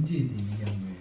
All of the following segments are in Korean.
문제에 대해 얘기하는 거예요.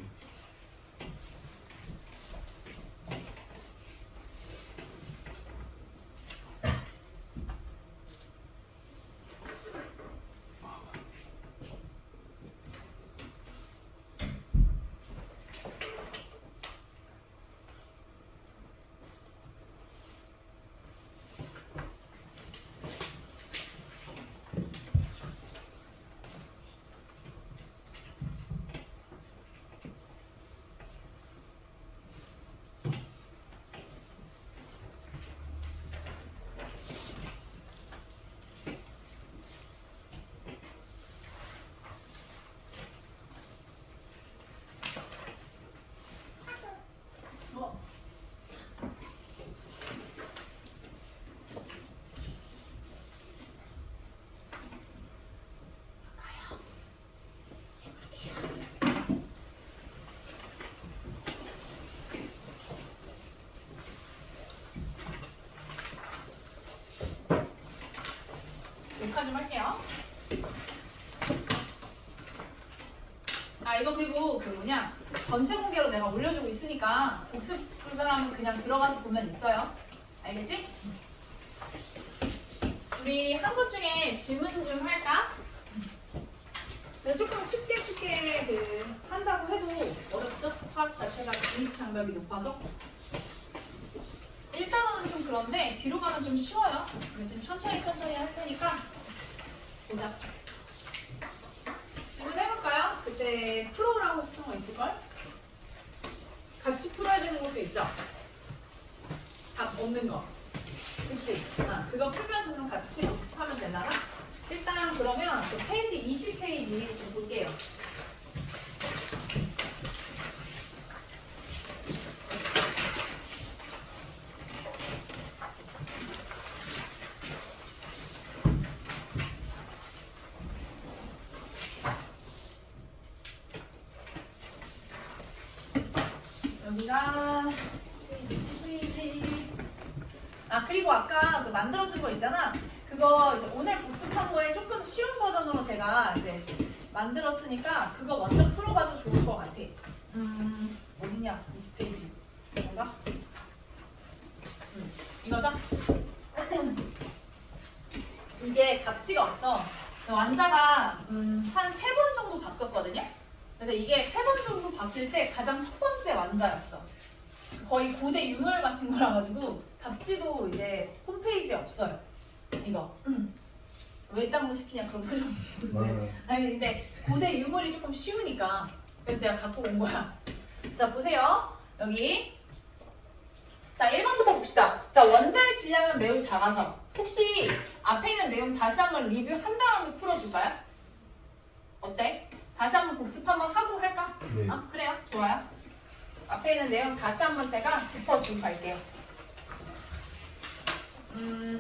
녹화 좀 할게요. 아 이거 그리고 그 뭐냐 전체 공개로 내가 올려주고 있으니까 복습 볼 사람은 그냥 들어가서 보면 있어요. 알겠지? 우리 한 것 중에 질문 좀 할까? 근데 조금 쉽게 그 한다고 해도 어렵죠? 수학 자체가 진입 장벽이 높아서 1단원은 좀 그런데 뒤로 가면 좀 쉬워요. 지금 천천히 할 테니까 보자. 질문 해볼까요? 그때 풀어오라고 했던 거 있을걸? 같이 풀어야 되는 것도 있죠? 답 없는 거. 그치? 그거 풀면서 좀 같이 연습하면 되려나? 일단 그러면 그 페이지 20페이지 좀 볼게요. 여기가 페이지. 아 그리고 아까 그 만들어준 거 있잖아. 그거 이제 오늘 복습한 거에 조금 쉬운 버전으로 제가 이제 만들었으니까 그거 먼저 풀어봐도 좋을 것 같아. 어디냐? 20페이지. 뭔가? 이거죠? 이게 답지가 없어. 완자가 한 3번 정도 바뀌었거든요. 그래서 이게 3번 정도 바뀔 때 가장 첫 번째 완자였어. 거의 고대 유물 같은 거라 가지고 답지도 이제 홈페이지에 없어요. 이거. 왜 딴 거 시키냐 그런 표정. 아니 근데 고대 유물이 조금 쉬우니까 그래서 제가 갖고 온 거야. 자 보세요. 여기. 자 1번부터 봅시다. 자 원자의 질량은 매우 작아서 혹시 앞에 있는 내용 다시 한번 리뷰한 다음에 풀어줄까요? 어때? 다시 한번 복습 한번 하고 할까? 네. 그래요. 좋아요. 앞에 있는 내용 다시 한번 제가 짚어주고 갈게요.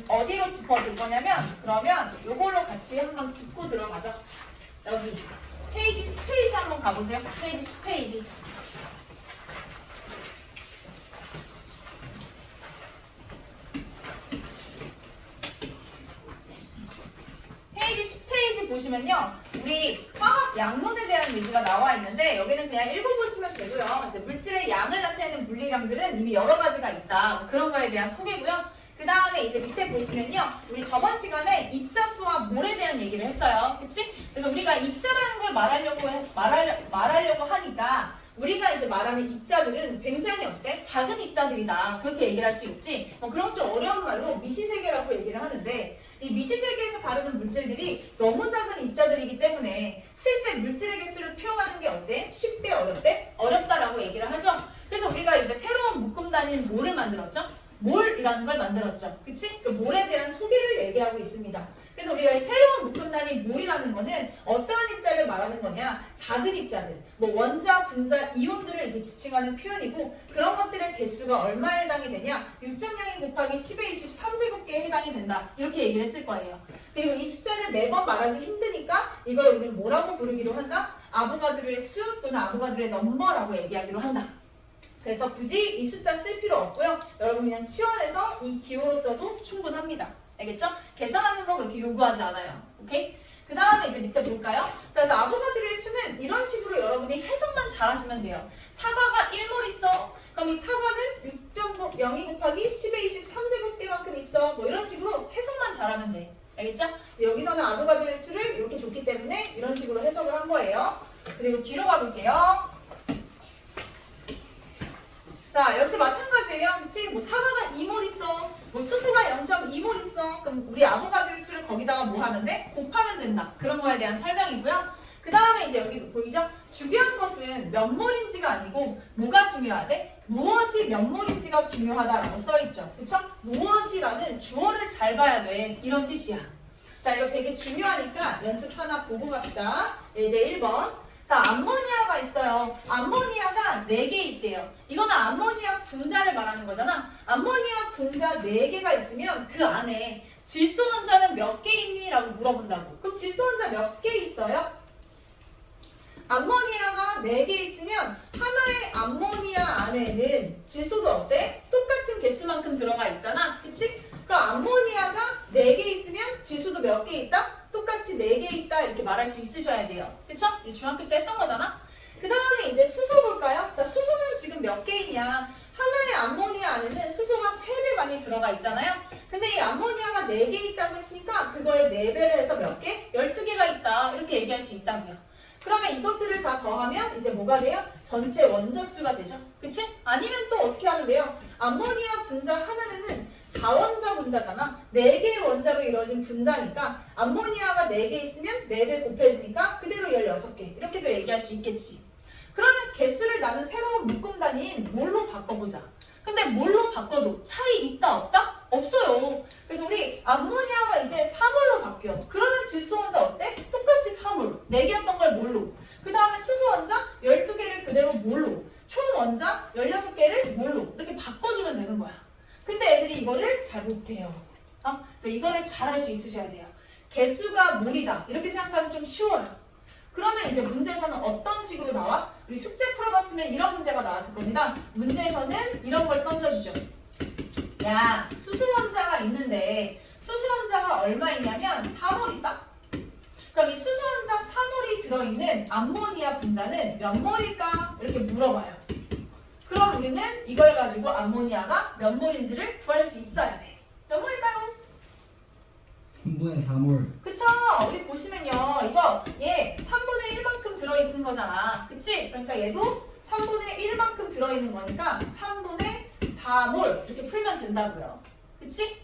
어디로 짚어줄 거냐면 그러면 요걸로 같이 한번 짚고 들어가죠. 여기 페이지 10페이지 한번 가보세요. 페이지 10페이지. 페이지 10페이지 보시면요. 우리 화학 양론에 대한 얘기가 나와 있는데 여기는 그냥 읽어보시면 되고요. 이제 물질의 양을 나타내는 물리량들은 이미 여러 가지가 있다. 뭐 그런 거에 대한 소개고요. 그 다음에 이제 밑에 보시면요. 우리 저번 시간에 입자수와 몰에 대한 얘기를 했어요. 그치? 그래서 우리가 입자라는 걸 말하려고 하니까 우리가 이제 말하는 입자들은 굉장히 어때? 작은 입자들이다. 그렇게 얘기를 할 수 있지. 그런 좀 어려운 말로 미시세계라고 얘기를 하는데 이 미시세계에서 다루는 물질들이 너무 작은 입자들이기 때문에 실제 물질의 개수를 표현하는 게 어때? 쉽대 어렵대? 어렵다라고 얘기를 하죠. 그래서 우리가 이제 새로운 묶음 단위인 몰을 만들었죠. 몰이라는 걸 만들었죠. 그치? 그 몰에 대한 소개를 얘기하고 있습니다. 그래서 우리가 이 새로운 묶음 단위 몰이라는 거는 어떠한 입자를 말하는 거냐? 작은 입자들, 뭐 원자, 분자, 이온들을 이제 지칭하는 표현이고 그런 것들의 개수가 얼마에 해당이 되냐? 6.02 곱하기 10의 23제곱계에 해당이 된다. 이렇게 얘기를 했을 거예요. 그리고 이 숫자를 매번 말하기 힘드니까 이걸 우리는 뭐라고 부르기로 한다? 아보가드로의 수 또는 아보가드로의 넘버라고 얘기하기로 한다. 그래서 굳이 이 숫자 쓸 필요 없고요. 여러분 그냥 치환해서 이 기호로 써도 충분합니다. 알겠죠? 계산하는 거 그렇게 요구하지 않아요. 오케이? 그 다음에 이제 밑에 볼까요? 자, 그래서 아보가드로의 수는 이런 식으로 여러분이 해석만 잘하시면 돼요. 사과가 1몰 있어. 그럼 이 사과는 6.02 곱하기 10의 23제곱계만큼 있어. 뭐 이런 식으로 해석만 잘하면 돼. 알겠죠? 여기서는 아보가드로의 수를 이렇게 줬기 때문에 이런 식으로 해석을 한 거예요. 그리고 뒤로 가볼게요. 자, 역시 마찬가지예요. 그치? 뭐 사과가 2몰 있어. 뭐 수소가 0.2몰 있어. 그럼 우리 아보가드로의 수를 거기다가 뭐 하는데? 곱하면 된다. 그런 거에 대한 설명이고요. 그 다음에 이제 여기 보이죠? 중요한 것은 몇 몰인지가 아니고 뭐가 중요하대? 무엇이 몇 몰인지가 중요하다라고 써있죠. 그쵸? 무엇이라는 주어를 잘 봐야 돼. 이런 뜻이야. 자, 이거 되게 중요하니까 연습 하나 보고 갑시다. 이제 1번. 자, 암모니아가 있어요. 암모니아가 4개 있대요. 이거는 암모니아 분자를 말하는 거잖아. 암모니아 분자 4개가 있으면 그 안에 질소 원자는 몇 개 있니? 라고 물어본다고. 그럼 질소 원자 몇 개 있어요? 암모니아가 4개 있으면 하나의 암모니아 안에는 질소도 어때? 똑같은 개수만큼 들어가 있잖아. 그치? 그럼 암모니아가 4개 있으면 질소도 몇 개 있다? 똑같이 4개 있다 이렇게 말할 수 있으셔야 돼요. 그쵸? 중학교 때 했던 거잖아. 그 다음에 이제 수소 볼까요? 자, 수소는 지금 몇 개 있냐? 하나의 암모니아 안에는 수소가 3배 많이 들어가 있잖아요. 근데 이 암모니아가 4개 있다고 했으니까 그거에 4배를 해서 몇 개? 12개가 있다. 이렇게 얘기할 수 있다고요. 그러면 이것들을 다 더하면 이제 뭐가 돼요? 전체 원자수가 되죠. 그치? 아니면 또 어떻게 하면 돼요? 암모니아 분자 하나는 4원자 분자잖아. 4개의 원자로 이루어진 분자니까 암모니아가 4개 있으면 4배 곱해지니까 그대로 16개. 이렇게도 얘기할 수 있겠지. 그러면 개수를 나는 새로운 묶음 단위인 몰로 바꿔보자. 근데 몰로 바꿔도 차이 있다 없다? 없어요. 그래서 우리 암모니아가 이제 3몰로 바뀌어. 그러면 질소 원자 어때? 똑같이 3몰. 4개였던 걸 몰로. 그 다음에 수소 원자 12개를 그대로 몰로. 총 원자 16개를 몰로. 이렇게 바꿔주면 되는 거야. 근데 애들이 이거를 잘 못해요. 그래서 이거를 잘 할 수 있으셔야 돼요. 개수가 몰이다. 이렇게 생각하면 좀 쉬워요. 그러면 이제 문제에서는 어떤 식으로 나와? 우리 숙제 풀어봤으면 이런 문제가 나왔을 겁니다. 문제에서는 이런 걸 던져주죠. 야, 수소 원자가 있는데 수소 원자가 얼마 있냐면 4몰 있다? 그럼 이 수소 원자 4몰이 들어있는 암모니아 분자는 몇 몰일까? 이렇게 물어봐요. 그럼 우리는 이걸 가지고 암모니아가 몇 몰인지를 구할 수 있어야 돼. 몇 몰일까요? 3분의 4몰. 그쵸? 우리 보시면요. 이거 얘 3분의 1만큼 들어있는 거잖아. 그치? 그러니까 얘도 3분의 1만큼 들어있는 거니까 3분의 4몰 이렇게 풀면 된다고요. 그치?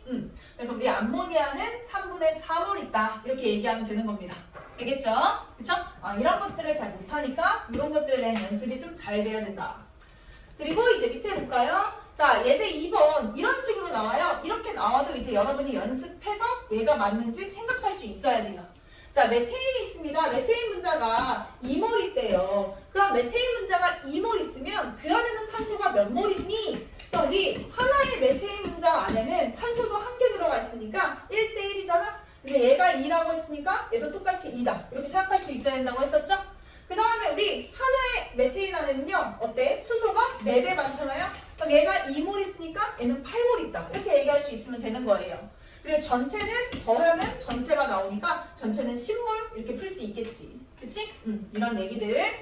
그래서 우리 암모니아는 3분의 4몰 있다. 이렇게 얘기하면 되는 겁니다. 알겠죠? 그쵸? 이런 것들을 잘 못하니까 이런 것들에 대한 연습이 좀 잘 돼야 된다. 그리고 이제 밑에 볼까요? 자, 예제 2번 이런 식으로 나와요. 이렇게 나와도 이제 여러분이 연습해서 얘가 맞는지 생각할 수 있어야 돼요. 자, 메테인이 있습니다. 메테인 분자가 2몰 있대요. 그럼 메테인 분자가 2몰 있으면 그 안에는 탄소가 몇 몰 있니? 그럼 우리 하나의 메테인 분자 안에는 탄소도 한 개 들어가 있으니까 1대1이잖아. 그래서 얘가 2라고 했으니까 얘도 똑같이 2다. 이렇게 생각할 수 있어야 된다고 했었죠? 그 다음에 우리 하나의 메테인 안에는요. 어때? 수소가 4배 많잖아요? 그럼 얘가 2몰 있으니까 얘는 8몰 있다. 이렇게 얘기할 수 있으면 되는 거예요. 그리고 전체는 더하면 전체가 나오니까 전체는 10몰 이렇게 풀 수 있겠지. 그치? 이런 얘기들.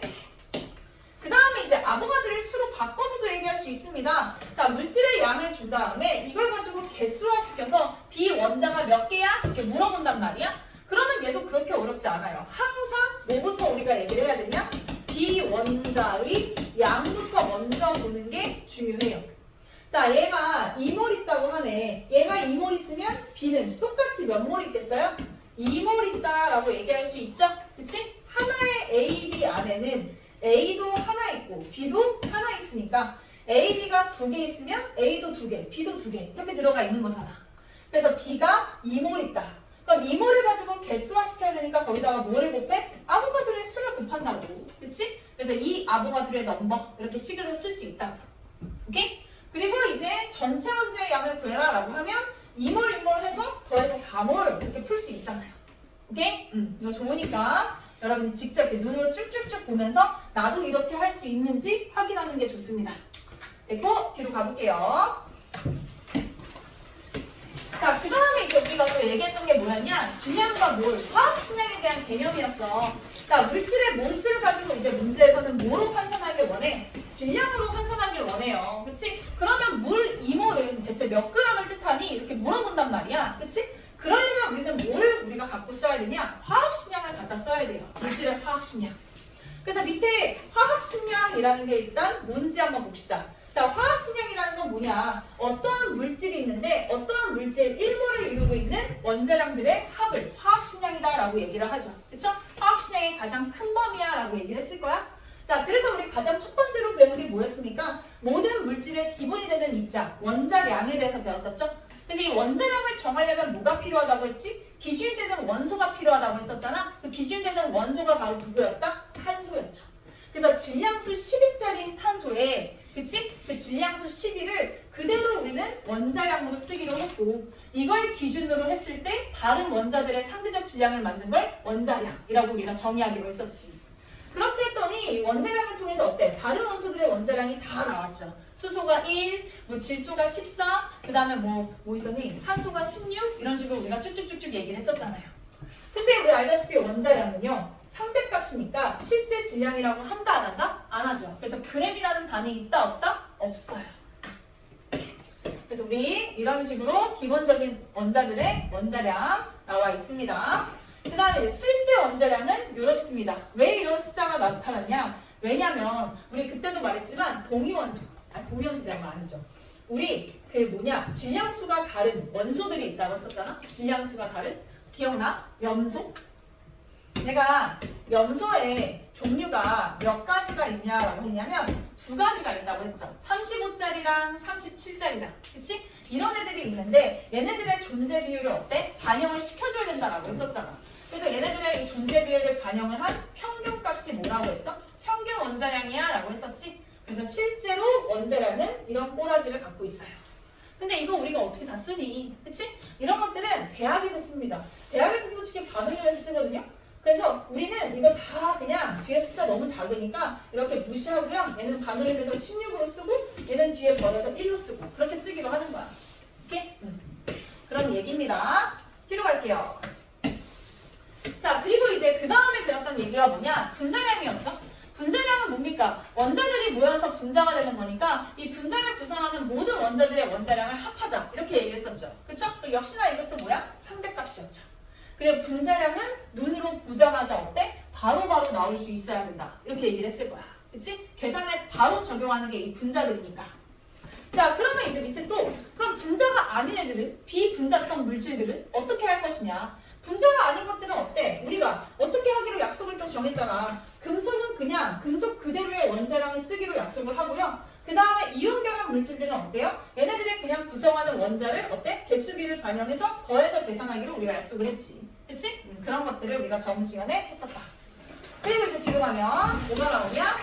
그 다음에 이제 아보가드로의 수로 바꿔서도 얘기할 수 있습니다. 자, 물질의 양을 준 다음에 이걸 가지고 개수화시켜서 비원자가 몇 개야? 이렇게 물어본단 말이야. 그러면 얘도 그렇게 어렵지 않아요. 항상 뭐부터 우리가 얘기를 해야 되냐? 비원자의 양부터 먼저 보는 게 중요해요. 자, 얘가 2몰 있다고 하네. 얘가 2몰 있으면 B는 똑같이 몇 몰 있겠어요? 2몰 있다라고 얘기할 수 있죠? 그치? 하나의 A, B 안에는 A도 하나 있고 B도 하나 있으니까 A, B가 2개 있으면 A도 2개, B도 2개 이렇게 들어가 있는 거잖아. 그래서 B가 2몰 있다. 그럼 2몰을 가지고 개수화시켜야 되니까 거기다가 뭐를 곱해? 아보가드로의 수를 곱한다고. 그치? 그래서 이 아보가드로의 넘버 이렇게 식으로 쓸 수 있다고. 오케이? 그리고 이제 전체 원자의 양을 구해라 라고 하면 2몰, 2몰 해서 더해서 4몰 이렇게 풀 수 있잖아요. 오케이? 이거 좋으니까 여러분이 직접 이렇게 눈으로 쭉쭉쭉 보면서 나도 이렇게 할 수 있는지 확인하는 게 좋습니다. 됐고, 뒤로 가볼게요. 자, 그 다음에 이제 우리가 우리가 얘기했던 게 뭐였냐? 질량과 몰, 화학식량에 대한 개념이었어. 자, 물질의 몰수를 가지고 이제 문제에서는 뭐로 환산하길 원해? 질량으로 환산하길 원해요. 그치? 그러면 물 2몰은 대체 몇 g을 뜻하니? 이렇게 물어본단 말이야. 그치? 그러려면 우리는 뭘 우리가 갖고 써야 되냐? 화학식량을 갖다 써야 돼요. 물질의 화학식량. 그래서 밑에 화학식량이라는 게 일단 뭔지 한번 봅시다. 자, 화학식량이라는 건 뭐냐? 어떠한 물질이 있는데 어떠한 물질 1몰을 이루고 있는 원자량들의 합을 화학식량이다라고 얘기를 하죠. 그쵸? 화학식량의 가장 큰 범위야 라고 얘기를 했을 거야. 자, 그래서 우리 가장 첫 번째로 배운 게 뭐였습니까? 모든 물질의 기본이 되는 입자, 원자량에 대해서 배웠었죠? 그래서 이 원자량을 정하려면 뭐가 필요하다고 했지? 기준이 되는 원소가 필요하다고 했었잖아? 그 기준이 되는 원소가 바로 누구였다? 탄소였죠. 그래서 질량수 10일짜리 탄소에 그치? 그 질량수 12를 그대로 우리는 원자량으로 쓰기로 했고 이걸 기준으로 했을 때 다른 원자들의 상대적 질량을 만든 걸 원자량이라고 우리가 정의하기로 했었지. 그렇게 했더니 원자량을 통해서 어때? 다른 원소들의 원자량이 다 나왔죠. 수소가 1, 뭐 질소가 14, 그 다음에 뭐 있었니? 산소가 16 이런 식으로 우리가 쭉쭉쭉쭉 얘기를 했었잖아요. 근데 우리 알다시피 원자량은요. 상대값이니까 실제 질량이라고 한다 안 한다? 안 하죠. 그래서 그램이라는 단위 있다 없다? 없어요. 그래서 우리 이런 식으로 기본적인 원자들의 원자량 나와 있습니다. 그 다음에 실제 원자량은 이렇습니다. 왜 이런 숫자가 나타났냐? 왜냐면 우리 그때도 말했지만 동위원소 대한 거 아니죠. 우리 질량수가 다른 원소들이 있다고 했었잖아. 질량수가 다른 기억나? 염소? 내가 염소의 종류가 몇 가지가 있냐라고 했냐면 두 가지가 있다고 했죠. 35짜리랑 37짜리랑. 그치? 이런 애들이 있는데 얘네들의 존재 비율을 어때? 반영을 시켜줘야 된다라고 했었잖아. 그래서 얘네들의 이 존재 비율을 반영을 한 평균값이 뭐라고 했어? 평균 원자량이야 라고 했었지. 그래서 실제로 원자량은 이런 꼬라지를 갖고 있어요. 근데 이거 우리가 어떻게 다 쓰니? 그치? 이런 것들은 대학에서 씁니다. 대학에서 솔직히 반응을 쓰거든요. 그래서 우리는 이거 다 그냥 뒤에 숫자 너무 작으니까 이렇게 무시하고요. 얘는 반응을 해서 16으로 쓰고 얘는 뒤에 버려서 1로 쓰고 그렇게 쓰기로 하는 거야. 오케이? 그런 얘기입니다. 뒤로 갈게요. 자, 그리고 이제 그 다음에 배웠던 얘기가 뭐냐? 분자량이었죠. 분자량은 뭡니까? 원자들이 모여서 분자가 되는 거니까 이 분자를 구성하는 모든 원자들의 원자량을 합하자. 이렇게 얘기했었죠. 그쵸? 역시나 이것도 뭐야? 상대값이었죠. 그리고 분자량은 눈으로 보자마자 어때? 바로바로 나올 수 있어야 된다. 이렇게 얘기를 했을 거야. 그치? 계산에 바로 적용하는 게 이 분자들이니까. 자, 그러면 이제 밑에 또 그럼 분자가 아닌 애들은 비분자성 물질들은 어떻게 할 것이냐? 분자가 아닌 것들은 어때? 우리가 어떻게 하기로 약속을 또 정했잖아. 금속은 그냥 금속 그대로의 원자량을 쓰기로 약속을 하고요. 그 다음에 이온결합 물질들은 어때요? 얘네들이 그냥 구성하는 원자를 어때? 개수비를 반영해서 더해서 계산하기로 우리가 약속을 했지. 그치? 그런 것들을 우리가 저번 시간에 했었다. 그리고 이제 뒤로 가면 뭐가 나오냐?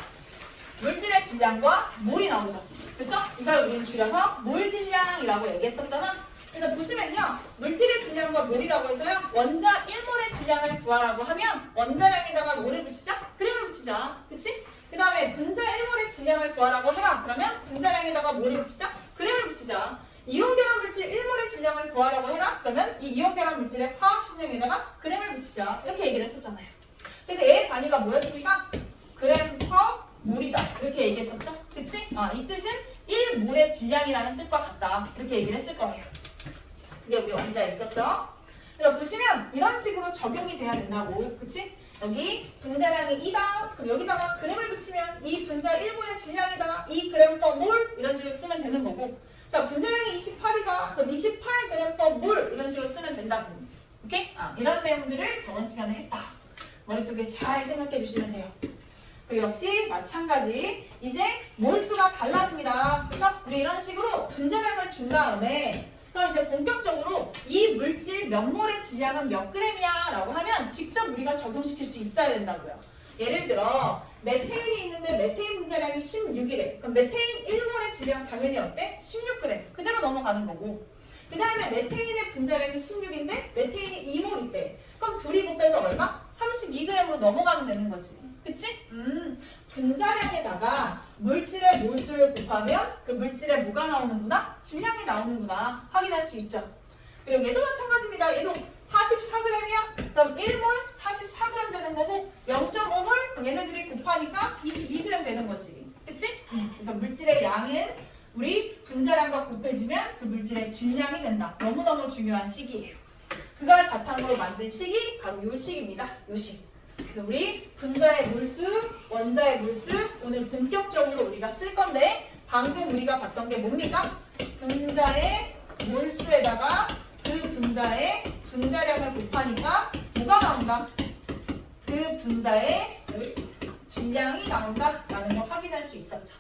물질의 질량과 몰이 나오죠. 그쵸? 이걸 우리는 줄여서 몰질량이라고 얘기했었잖아. 그래서 보시면요. 물질의 질량과 몰이라고 해서요. 원자 1몰의 질량을 구하라고 하면 원자량에다가 뭐를 붙이자? 그램을 붙이자. 그치? 그 다음에 분자 1몰의 질량을 구하라고 해라. 그러면 분자량에다가 뭐를 붙이자? 그램을 붙이자. 이온결합 물질 1몰의 질량을 구하라고 해라. 그러면 이 이온결합 물질의 화학식량에다가 그램을 붙이자. 이렇게 얘기를 했었잖아요. 그래서 얘의 단위가 뭐였습니까? 그램 퍼 몰이다. 이렇게 얘기했었죠? 그치? 이 뜻은 1몰의 질량이라는 뜻과 같다. 이렇게 얘기를 했을 거예요. 이게 우리 원자에 있었죠? 그래서 보시면 이런 식으로 적용이 돼야 된다고. 그치? 여기 분자량이 2다. 그럼 여기다가 그램을 붙이면 이 분자 1몰의 질량이다. 2g per 몰 이런 식으로 쓰면 되는 거고. 자, 분자량이 28이다. 그럼 28g per 몰 이런 식으로 쓰면 된다고. 오케이? 이런 내용들을 저번 시간에 했다. 머릿속에 잘 생각해 주시면 돼요. 그리고 역시 마찬가지 이제 몰수가 달라집니다. 그렇죠? 우리 이런 식으로 분자량을 준 다음에 그럼 이제 본격적으로 이 물질 몇 몰의 질량은 몇 g이야 라고 하면 직접 우리가 적용시킬 수 있어야 된다고요. 예를 들어 메테인이 있는데 메테인 분자량이 16이래. 그럼 메테인 1몰의 질량 당연히 어때? 16g. 그대로 넘어가는 거고. 그 다음에 메테인의 분자량이 16인데 메테인이 2몰 있대. 그럼 둘이 곱해서 얼마? 32g으로 넘어가면 되는 거지. 그치? 분자량에다가 물질의 몰수를 곱하면 그 물질에 뭐가 나오는구나? 질량이 나오는구나. 확인할 수 있죠. 그리고 얘도 마찬가지입니다. 야 얘도 44g이야? 그럼 1몰 44g 되는 거고 0.5몰 그럼 얘네들이 곱하니까 22g 되는 거지. 그치? 그래서 물질의 양은 우리 분자량과 곱해지면 그 물질의 질량이 된다. 너무너무 중요한 식이에요. 그걸 바탕으로 만든 식이 바로 요 식입니다. 요 식. 우리 분자의 몰수, 원자의 몰수 오늘 본격적으로 우리가 쓸 건데 방금 우리가 봤던 게 뭡니까? 분자의 몰수에다가 그 분자의 분자량을 곱하니까 뭐가 나온다? 그 분자의 질량이 나온다라는 걸 확인할 수 있었죠.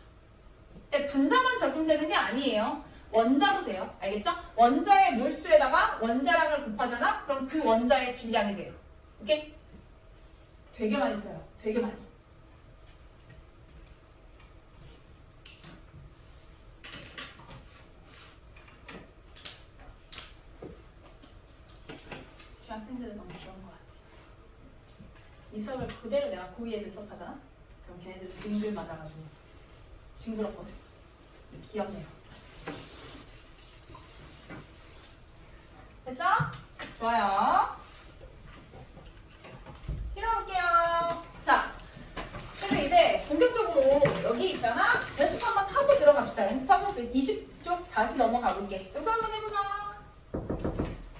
근데 분자만 적용되는 게 아니에요. 원자도 돼요. 알겠죠? 원자의 몰수에다가 원자량을 곱하잖아? 그럼 그 원자의 질량이 돼요. 오케이? 되게 많이 써요. 되게 많이. 중학생들은 너무 귀여운 것 같아. 이 수업을 그대로 내가 고2 애들 수업하잖아? 그럼 걔네들 빙글 맞아가지고 징그럽거든. 귀엽네요. 됐죠? 좋아요. 들어볼게요. 자, 그래서 이제 본격적으로 여기 있잖아. 연습 한번 하고 들어갑시다. 연습하고 20쪽 다시 넘어가 볼게. 이거 한번 해보자.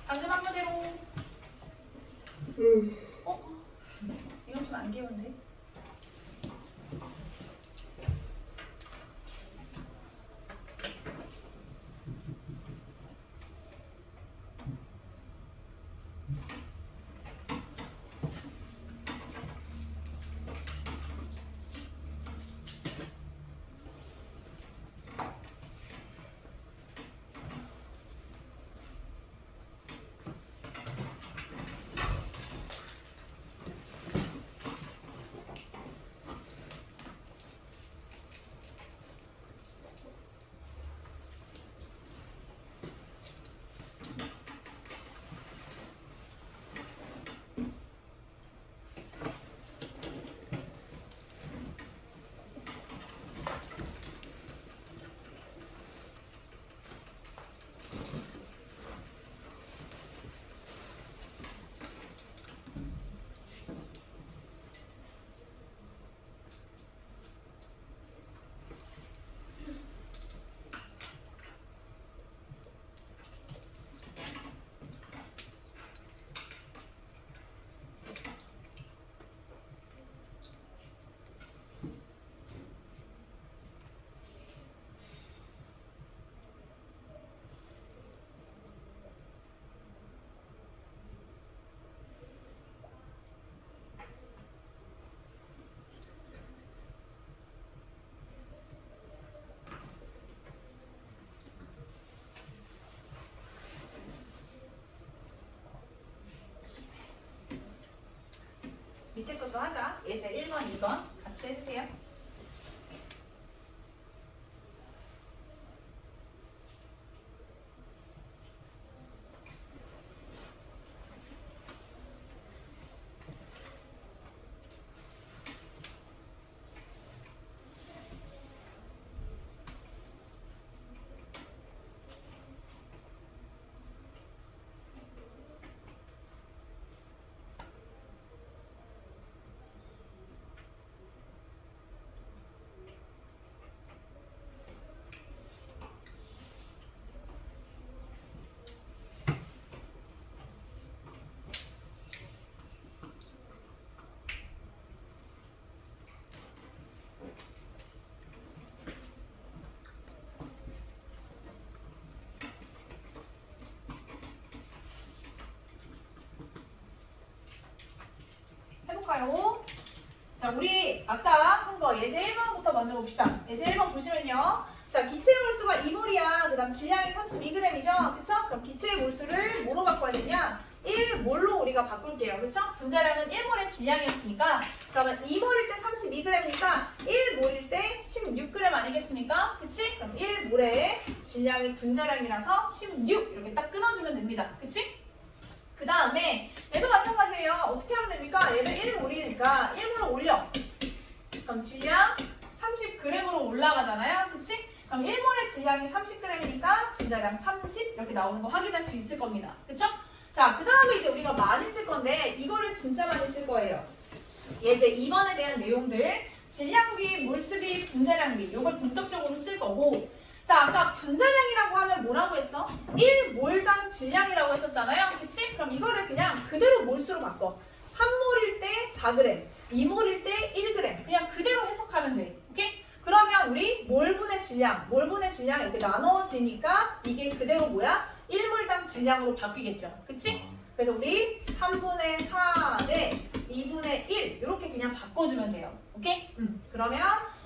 방금 한 거대로. 이건 좀 안 귀여운데? 밑에 것도 하자. 예제 1번, 2번 같이 해주세요. 해볼까요? 자, 우리 아까 한 거 예제 1번부터 먼저 봅시다. 예제 1번 보시면요. 자, 기체의 몰수가 2몰이야. 그 다음 질량이 32g이죠? 그쵸? 그럼 기체의 몰수를 뭐로 바꿔야 되냐? 1몰로 우리가 바꿀게요. 그쵸? 분자량은 1몰의 질량이었으니까 그러면 2몰일 때 32g이니까 1몰일 때 16g 아니겠습니까? 그치? 그럼 1몰의 질량이 분자량이라서 16 이렇게 딱 끊어주면 됩니다. 그치? 그 다음에 얘도 마찬가지예요. 어떻게 하면 됩니까? 얘는 1몰이니까 1몰로 올려. 그럼 질량 30g으로 올라가잖아요. 그치? 그럼 1몰의 질량이 30g이니까 분자량 30 이렇게 나오는 거 확인할 수 있을 겁니다. 그쵸? 자, 자, 그 다음에 이제 우리가 많이 쓸 건데 이거를 진짜 많이 쓸 거예요. 이제 2번에 대한 내용들 질량비, 몰수비, 분자량비 이걸 본격적으로 쓸 거고 자, 아까 분자량이라고 하면 뭐라고 했어? 1몰당 질량이라고 했었잖아요. 그치? 그럼 이거를 그냥 그대로 몰수로 바꿔. 3몰일 때 4g, 2몰일 때 1g 그냥 그대로 해석하면 돼. 오케이? 그러면 우리 몰분의 질량, 몰분의 질량 이렇게 나눠지니까 이게 그대로 뭐야? 1몰당 질량으로 바뀌겠죠. 그치? 그래서 우리 3분의 4대 2분의 1 이렇게 그냥 바꿔주면 돼요. 오케이? 그러면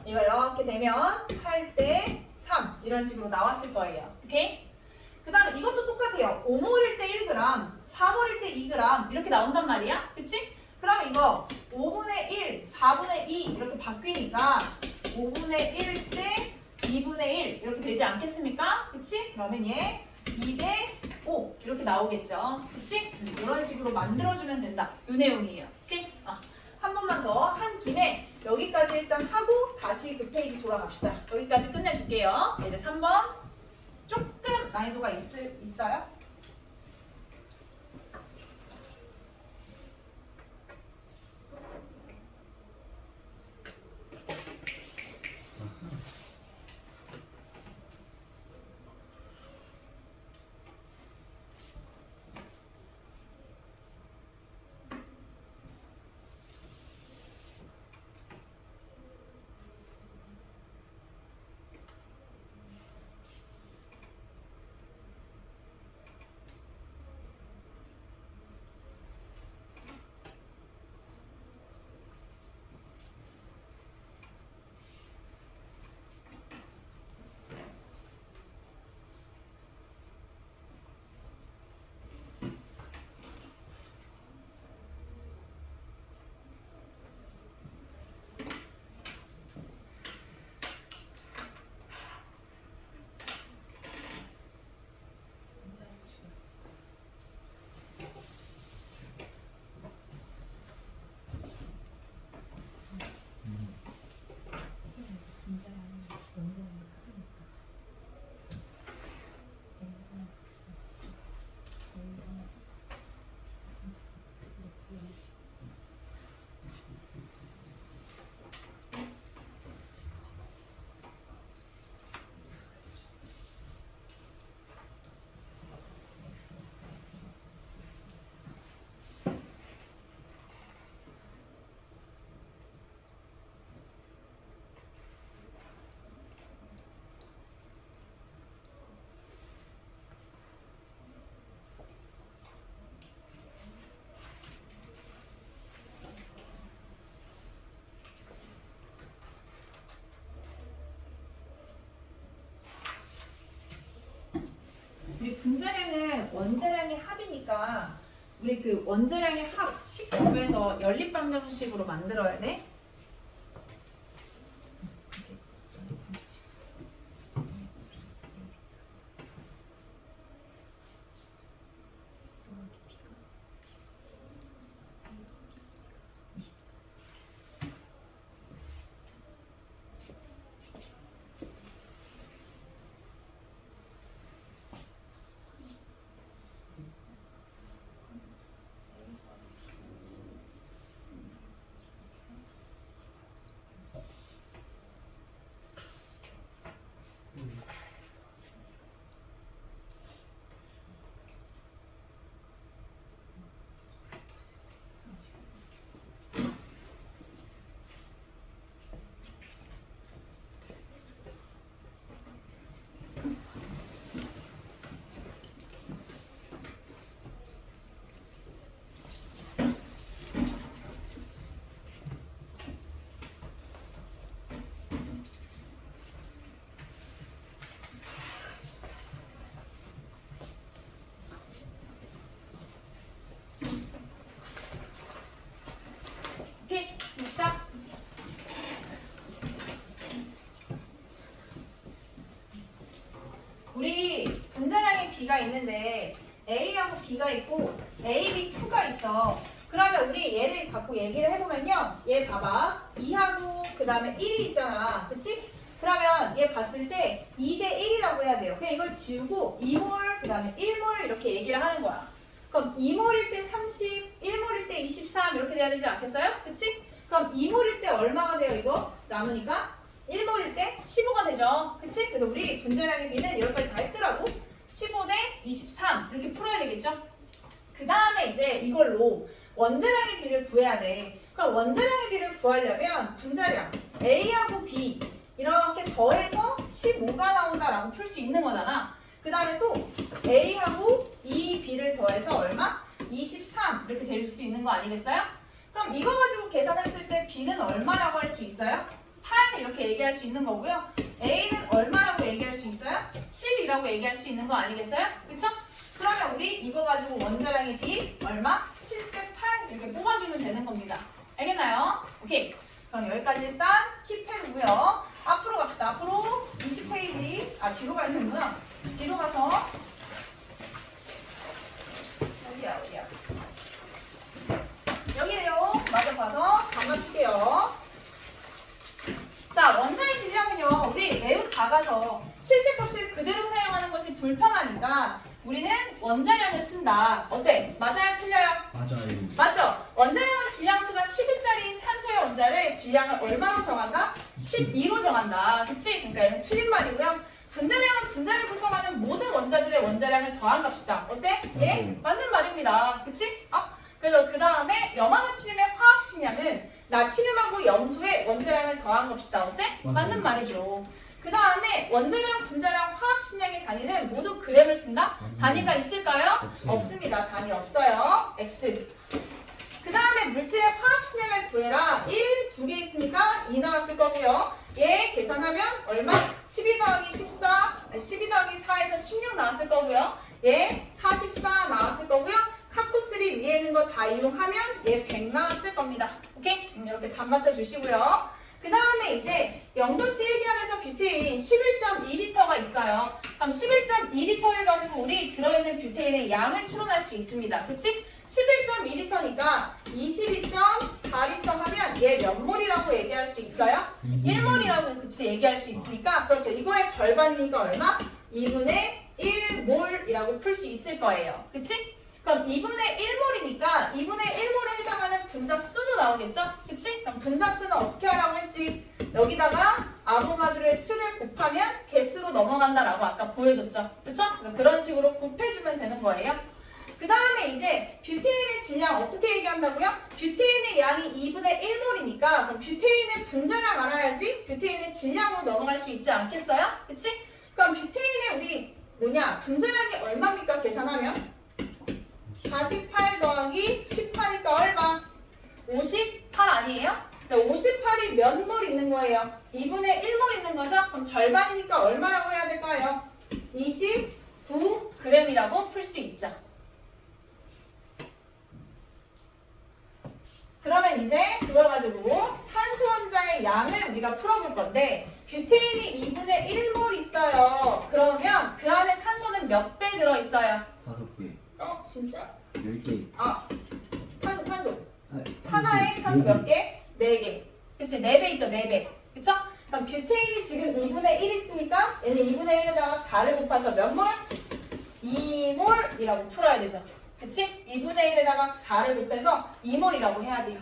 이걸 이렇게 되면 8대 3 이런 식으로 나왔을 거예요. 오케이? 그 다음에 이것도 똑같아요. 5몰일 때 1g, 4몰일 때 2g 이렇게 나온단 말이야. 그치? 그러면 이거 5분의 1, 4분의 2 이렇게 바뀌니까 5분의 1 대 2분의 1 이렇게 되지 않겠습니까? 그치? 그러면 얘 2대 5 이렇게 나오겠죠. 그치? 이런 식으로 만들어주면 된다. 이 내용이에요. 오케이? 한 번만 더 한 김에 여기까지 일단 하고 다시 그 페이지 돌아갑시다. 여기까지 끝내줄게요. 이제 3번 조금 난이도가 있어요? 우리 분자량은 원자량의 합이니까 우리 그 원자량의 합식 구해서 연립방정식으로 만들어야 돼. 오케이, 시작. 우리 분자량의 B가 있는데 A하고 B가 있고 A, B, 2가 있어. 그러면 우리 얘를 갖고 얘기를 해보면요. 얘 봐봐. 2하고 그 다음에 1이 있잖아. 그치? 그러면 얘 봤을 때 2대 1이라고 해야 돼요. 그냥 이걸 지우고 2몰 그 다음에 1몰 이렇게 얘기를 하는 거야. 그럼 2몰일 때 30, 1몰일 때 23 이렇게 돼야 되지 않겠어요? 그치? 그럼 2몰일 때 얼마가 돼요 이거? 나누니까 1몰일 때 15가 되죠. 그치? 그래서 우리 분자량의 비는 여기까지 다 했더라도 15 대 23 이렇게 풀어야 되겠죠? 그 다음에 이제 이걸로 원자량의 비를 구해야 돼. 그럼 원자량의 비를 구하려면 분자량 A하고 B 이렇게 더해서 15가 나온다라고 풀 수 있는 거잖아. 그 다음에 또 A하고 이 B를 더해서 얼마? 23 이렇게 될 수 있는 거 아니겠어요? 그럼 이거 가지고 계산했을 때 B는 얼마라고 할 수 있어요? 8 이렇게 얘기할 수 있는 거고요. A는 얼마라고 얘기할 수 있어요? 7이라고 얘기할 수 있는 거 아니겠어요? 그쵸? 그러면 우리 이거 가지고 원자량의 B 얼마? 7 대 8 이렇게 뽑아주면 되는 겁니다. 알겠나요? 오케이. 그럼 여기까지 일단 킵해두고요. 앞으로 갑시다. 앞으로 20페이지 뒤로 가야 되는구나. 뒤로 가서 어디야 여기에요. 맞아 봐서 감아줄게요. 자, 원자의 질량은요 우리 매우 작아서 실제 값을 그대로 사용하는 것이 불편하니까 우리는 원자량을 쓴다. 어때? 맞아요? 틀려요? 맞아요. 맞죠? 원자량은 질량수가 10일짜리인 탄소의 원자를 질량을 얼마로 정한다? 12로 정한다. 그치? 그러니까 이건 틀린 말이고요. 분자량은 분자를 구성하는 모든 원자들의 원자량을 더한 값이다. 어때? 예? 맞는 말입니다. 그치? 그래서 그 다음에 염화나트륨의 화학식량은 나트륨하고 염소의 원자량을 더한 값이다. 어때? 맞는 말이죠. 그 다음에 원자량, 분자량, 화학식량의 단위는 모두 그램을 쓴다? 단위가 있을까요? 없습니다. 단위 없어요. X. 그 다음에 물질의 화학식량을 구해라. 1, 2개 있으니까 2 나왔을 거고요. 얘 계산하면 얼마? 12 더하기 14, 12 더하기 4에서 16 나왔을 거고요. 얘 44 나왔을 거고요. 카포3 위에 있는 거 다 이용하면 얘 100 나왔을 겁니다. 오케이? 이렇게 답 맞춰주시고요. 그 다음에 이제 0도씨 1기압에서 뷰테인 11.2L가 있어요. 그럼 11.2L를 가지고 우리 들어있는 뷰테인의 양을 추론할 수 있습니다. 그치? 11.2L니까 22.4L 하면 얘 몇 몰이라고 얘기할 수 있어요? 1몰이라고 그치 얘기할 수 있으니까 그렇죠. 이거의 절반이니까 얼마? 2분의 1몰이라고 풀 수 있을 거예요. 그치? 그럼 2분의 1몰이니까 2분의 1몰에 해당하는 분자수도 나오겠죠? 그치? 그럼 분자수는 어떻게 하라고 했지? 여기다가 아보가드로의 수를 곱하면 개수로 넘어간다라고 아까 보여줬죠? 그쵸? 그런 식으로 곱해주면 되는 거예요. 그 다음에 이제 뷰테인의 질량 어떻게 얘기한다고요? 뷰테인의 양이 2분의 1몰이니까 그럼 뷰테인의 분자량 알아야지 뷰테인의 질량으로 넘어갈 수 있지 않겠어요? 그치? 그럼 뷰테인의 우리 분자량이 얼마입니까? 계산하면 48 더하기 18이니까 얼마? 58 아니에요? 58이 몇 몰 있는 거예요? 2분의 1몰 있는 거죠? 그럼 절반이니까 얼마라고 해야 될까요? 29g이라고 풀 수 있죠. 그러면 이제 그걸 가지고 탄소 원자의 양을 우리가 풀어볼 건데 뷰테인이 2분의 1몰 있어요. 그러면 그 안에 탄소는 몇 배 들어있어요? 5개. 진짜? 10개. 탄소. 하나에 탄소 몇 개? 4개. 그치? 4배 있죠? 4배. 그쵸? 그럼 뷰테인이 지금 2분의 1 있으니까 얘는 2분의 1에다가 4를 곱해서 몇 몰? 2몰이라고 풀어야 되죠. 그치? 2분의 1에다가 4를 곱해서 2몰이라고 해야 돼요.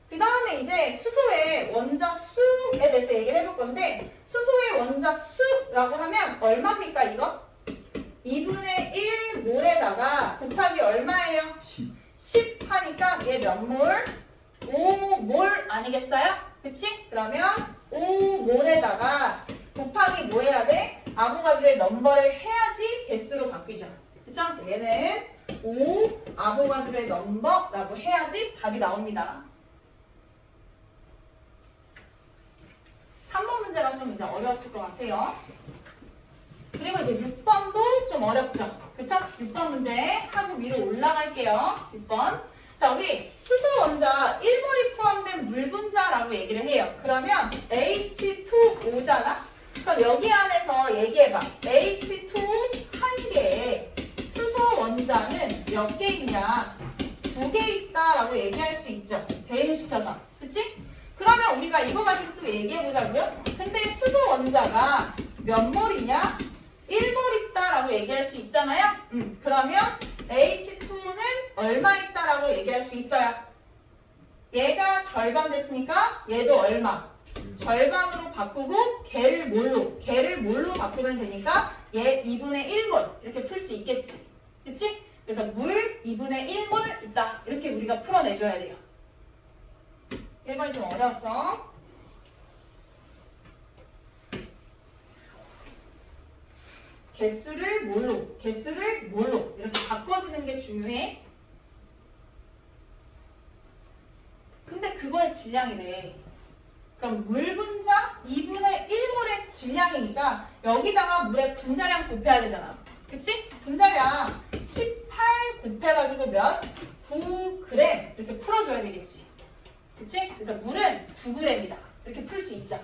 그 다음에 이제 수소의 원자수에 대해서 얘기를 해볼 건데 수소의 원자수라고 하면 얼마입니까 이거? 2분의 1몰에다가 곱하기 얼마예요? 10 하니까 얘 몇 몰? 5몰 아니겠어요? 그치? 그러면 5몰에다가 곱하기 뭐 해야 돼? 아보가드로의 넘버를 해야지 개수로 바뀌죠. 그쵸? 얘는 5 아보가드로의 넘버라고 해야지 답이 나옵니다. 3번 문제가 좀 이제 어려웠을 것 같아요. 그리고 이제 6번도 좀 어렵죠. 그쵸? 6번 문제 하고 위로 올라갈게요. 6번. 자, 우리 수소 원자 1몰이 포함된 물 분자라고 얘기를 해요. 그러면 H2O잖아? 그럼 여기 안에서 얘기해봐. H2 한 개에 수소 원자는 몇 개 있냐? 2개 있다라고 얘기할 수 있죠. 대응시켜서. 그치? 그러면 우리가 이거 가지고 또 얘기해보자고요. 근데 수소 원자가 몇 몰이냐? 1몰 있다라고 얘기할 수 있잖아요. 그러면 H2는 얼마 있다라고 얘기할 수 있어요. 얘가 절반 됐으니까 얘도 얼마? 절반으로 바꾸고 걔를 뭘로 바꾸면 되니까 얘 2분의 1몰 이렇게 풀 수 있겠지. 그치? 그래서 물 2분의 1몰 있다. 이렇게 우리가 풀어내줘야 돼요. 1번이 좀 어려웠어. 개수를 뭘로 이렇게 바꿔주는 게 중요해. 근데 그거의 질량이래. 그럼 물 분자 2분의 1몰의 질량이니까 여기다가 물의 분자량 곱해야 되잖아. 그치? 분자량 18 곱해가지고 몇? 9g 이렇게 풀어줘야 되겠지. 그치? 그래서 물은 9g이다. 이렇게 풀 수 있죠.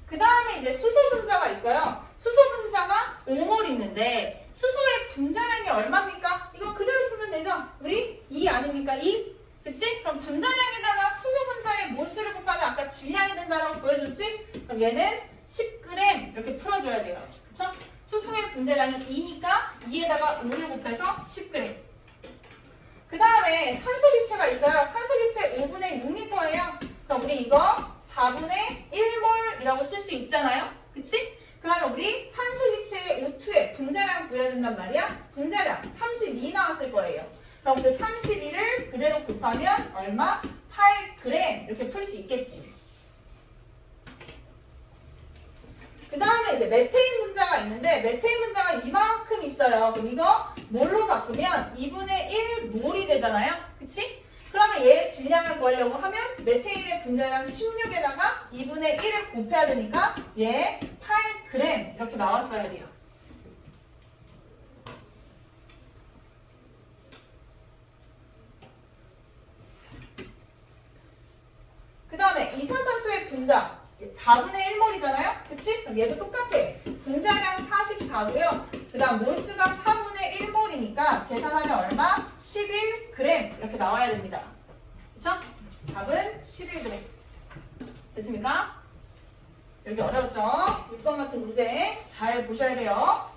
그 다음에 이제 수소 분자가 있어요. 수소 분자가 5몰 있는데 수소의 분자량이 얼마입니까? 이거 그대로 풀면 되죠? 우리 2 아닙니까? 2? 그치? 그럼 분자량에다가 수소 분자의 몰수를 곱하면 아까 질량이 된다라고 보여줬지? 그럼 얘는 10g 이렇게 풀어줘야 돼요. 그쵸? 수소의 분자량이 2니까 2에다가 5를 곱해서 10g. 그 다음에 산소기체가 있어요. 산소기체 5분의 6L예요. 그럼 우리 이거 4분의 1몰이라고 쓸 수 있잖아요. 그치? 그러면 우리 산소기체 O2의 분자량 구해야 된단 말이야. 분자량 32 나왔을 거예요. 그럼 그 32를 그대로 곱하면 얼마? 8g 이렇게 풀 수 있겠지. 그 다음에 이제 메테인 분자가 있는데 메테인 분자가 이만큼 있어요. 그럼 이거 뭘로 바꾸면 2분의 1몰이 되잖아요. 그치? 그러면 얘의 질량을 구하려고 하면 메테인의 분자량 16에다가 2분의 1을 곱해야 되니까 얘 8g 이렇게 나왔어야 돼요. 그 다음에 이산탄소의 분자 4분의 1몰이잖아요. 그치? 그럼 얘도 똑같아. 분자량 44고요. 그 다음 몰수가 4분의 1몰이니까 계산하면 얼마? 11g 이렇게 나와야 됩니다. 그쵸? 답은 11g. 됐습니까? 여기 어려웠죠? 6번 같은 문제 잘 보셔야 돼요.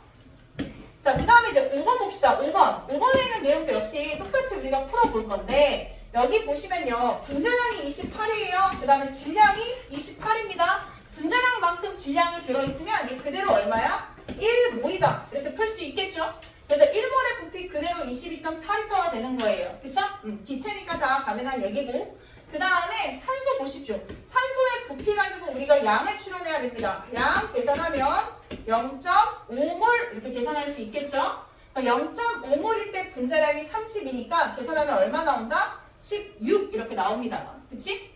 자, 그 다음에 이제 5번 봅시다. 5번. 5번에 있는 내용도 역시 똑같이 우리가 풀어볼 건데 여기 보시면요. 분자량이 28이에요. 그 다음에 질량이 28입니다. 분자량만큼 질량이 들어있으면 이 그대로 얼마야? 1몰이다. 이렇게 풀 수 있겠죠? 그래서 1몰의 부피 그대로 22.4L가 되는 거예요. 그쵸? 기체니까 다 가능한 얘기고. 그 다음에 산소 보십시오. 산소의 부피 가지고 우리가 양을 추론해야 됩니다. 양 계산하면 0.5몰 이렇게 계산할 수 있겠죠? 0.5몰일 때 분자량이 30이니까 계산하면 얼마 나온다? 16 이렇게 나옵니다. 그치?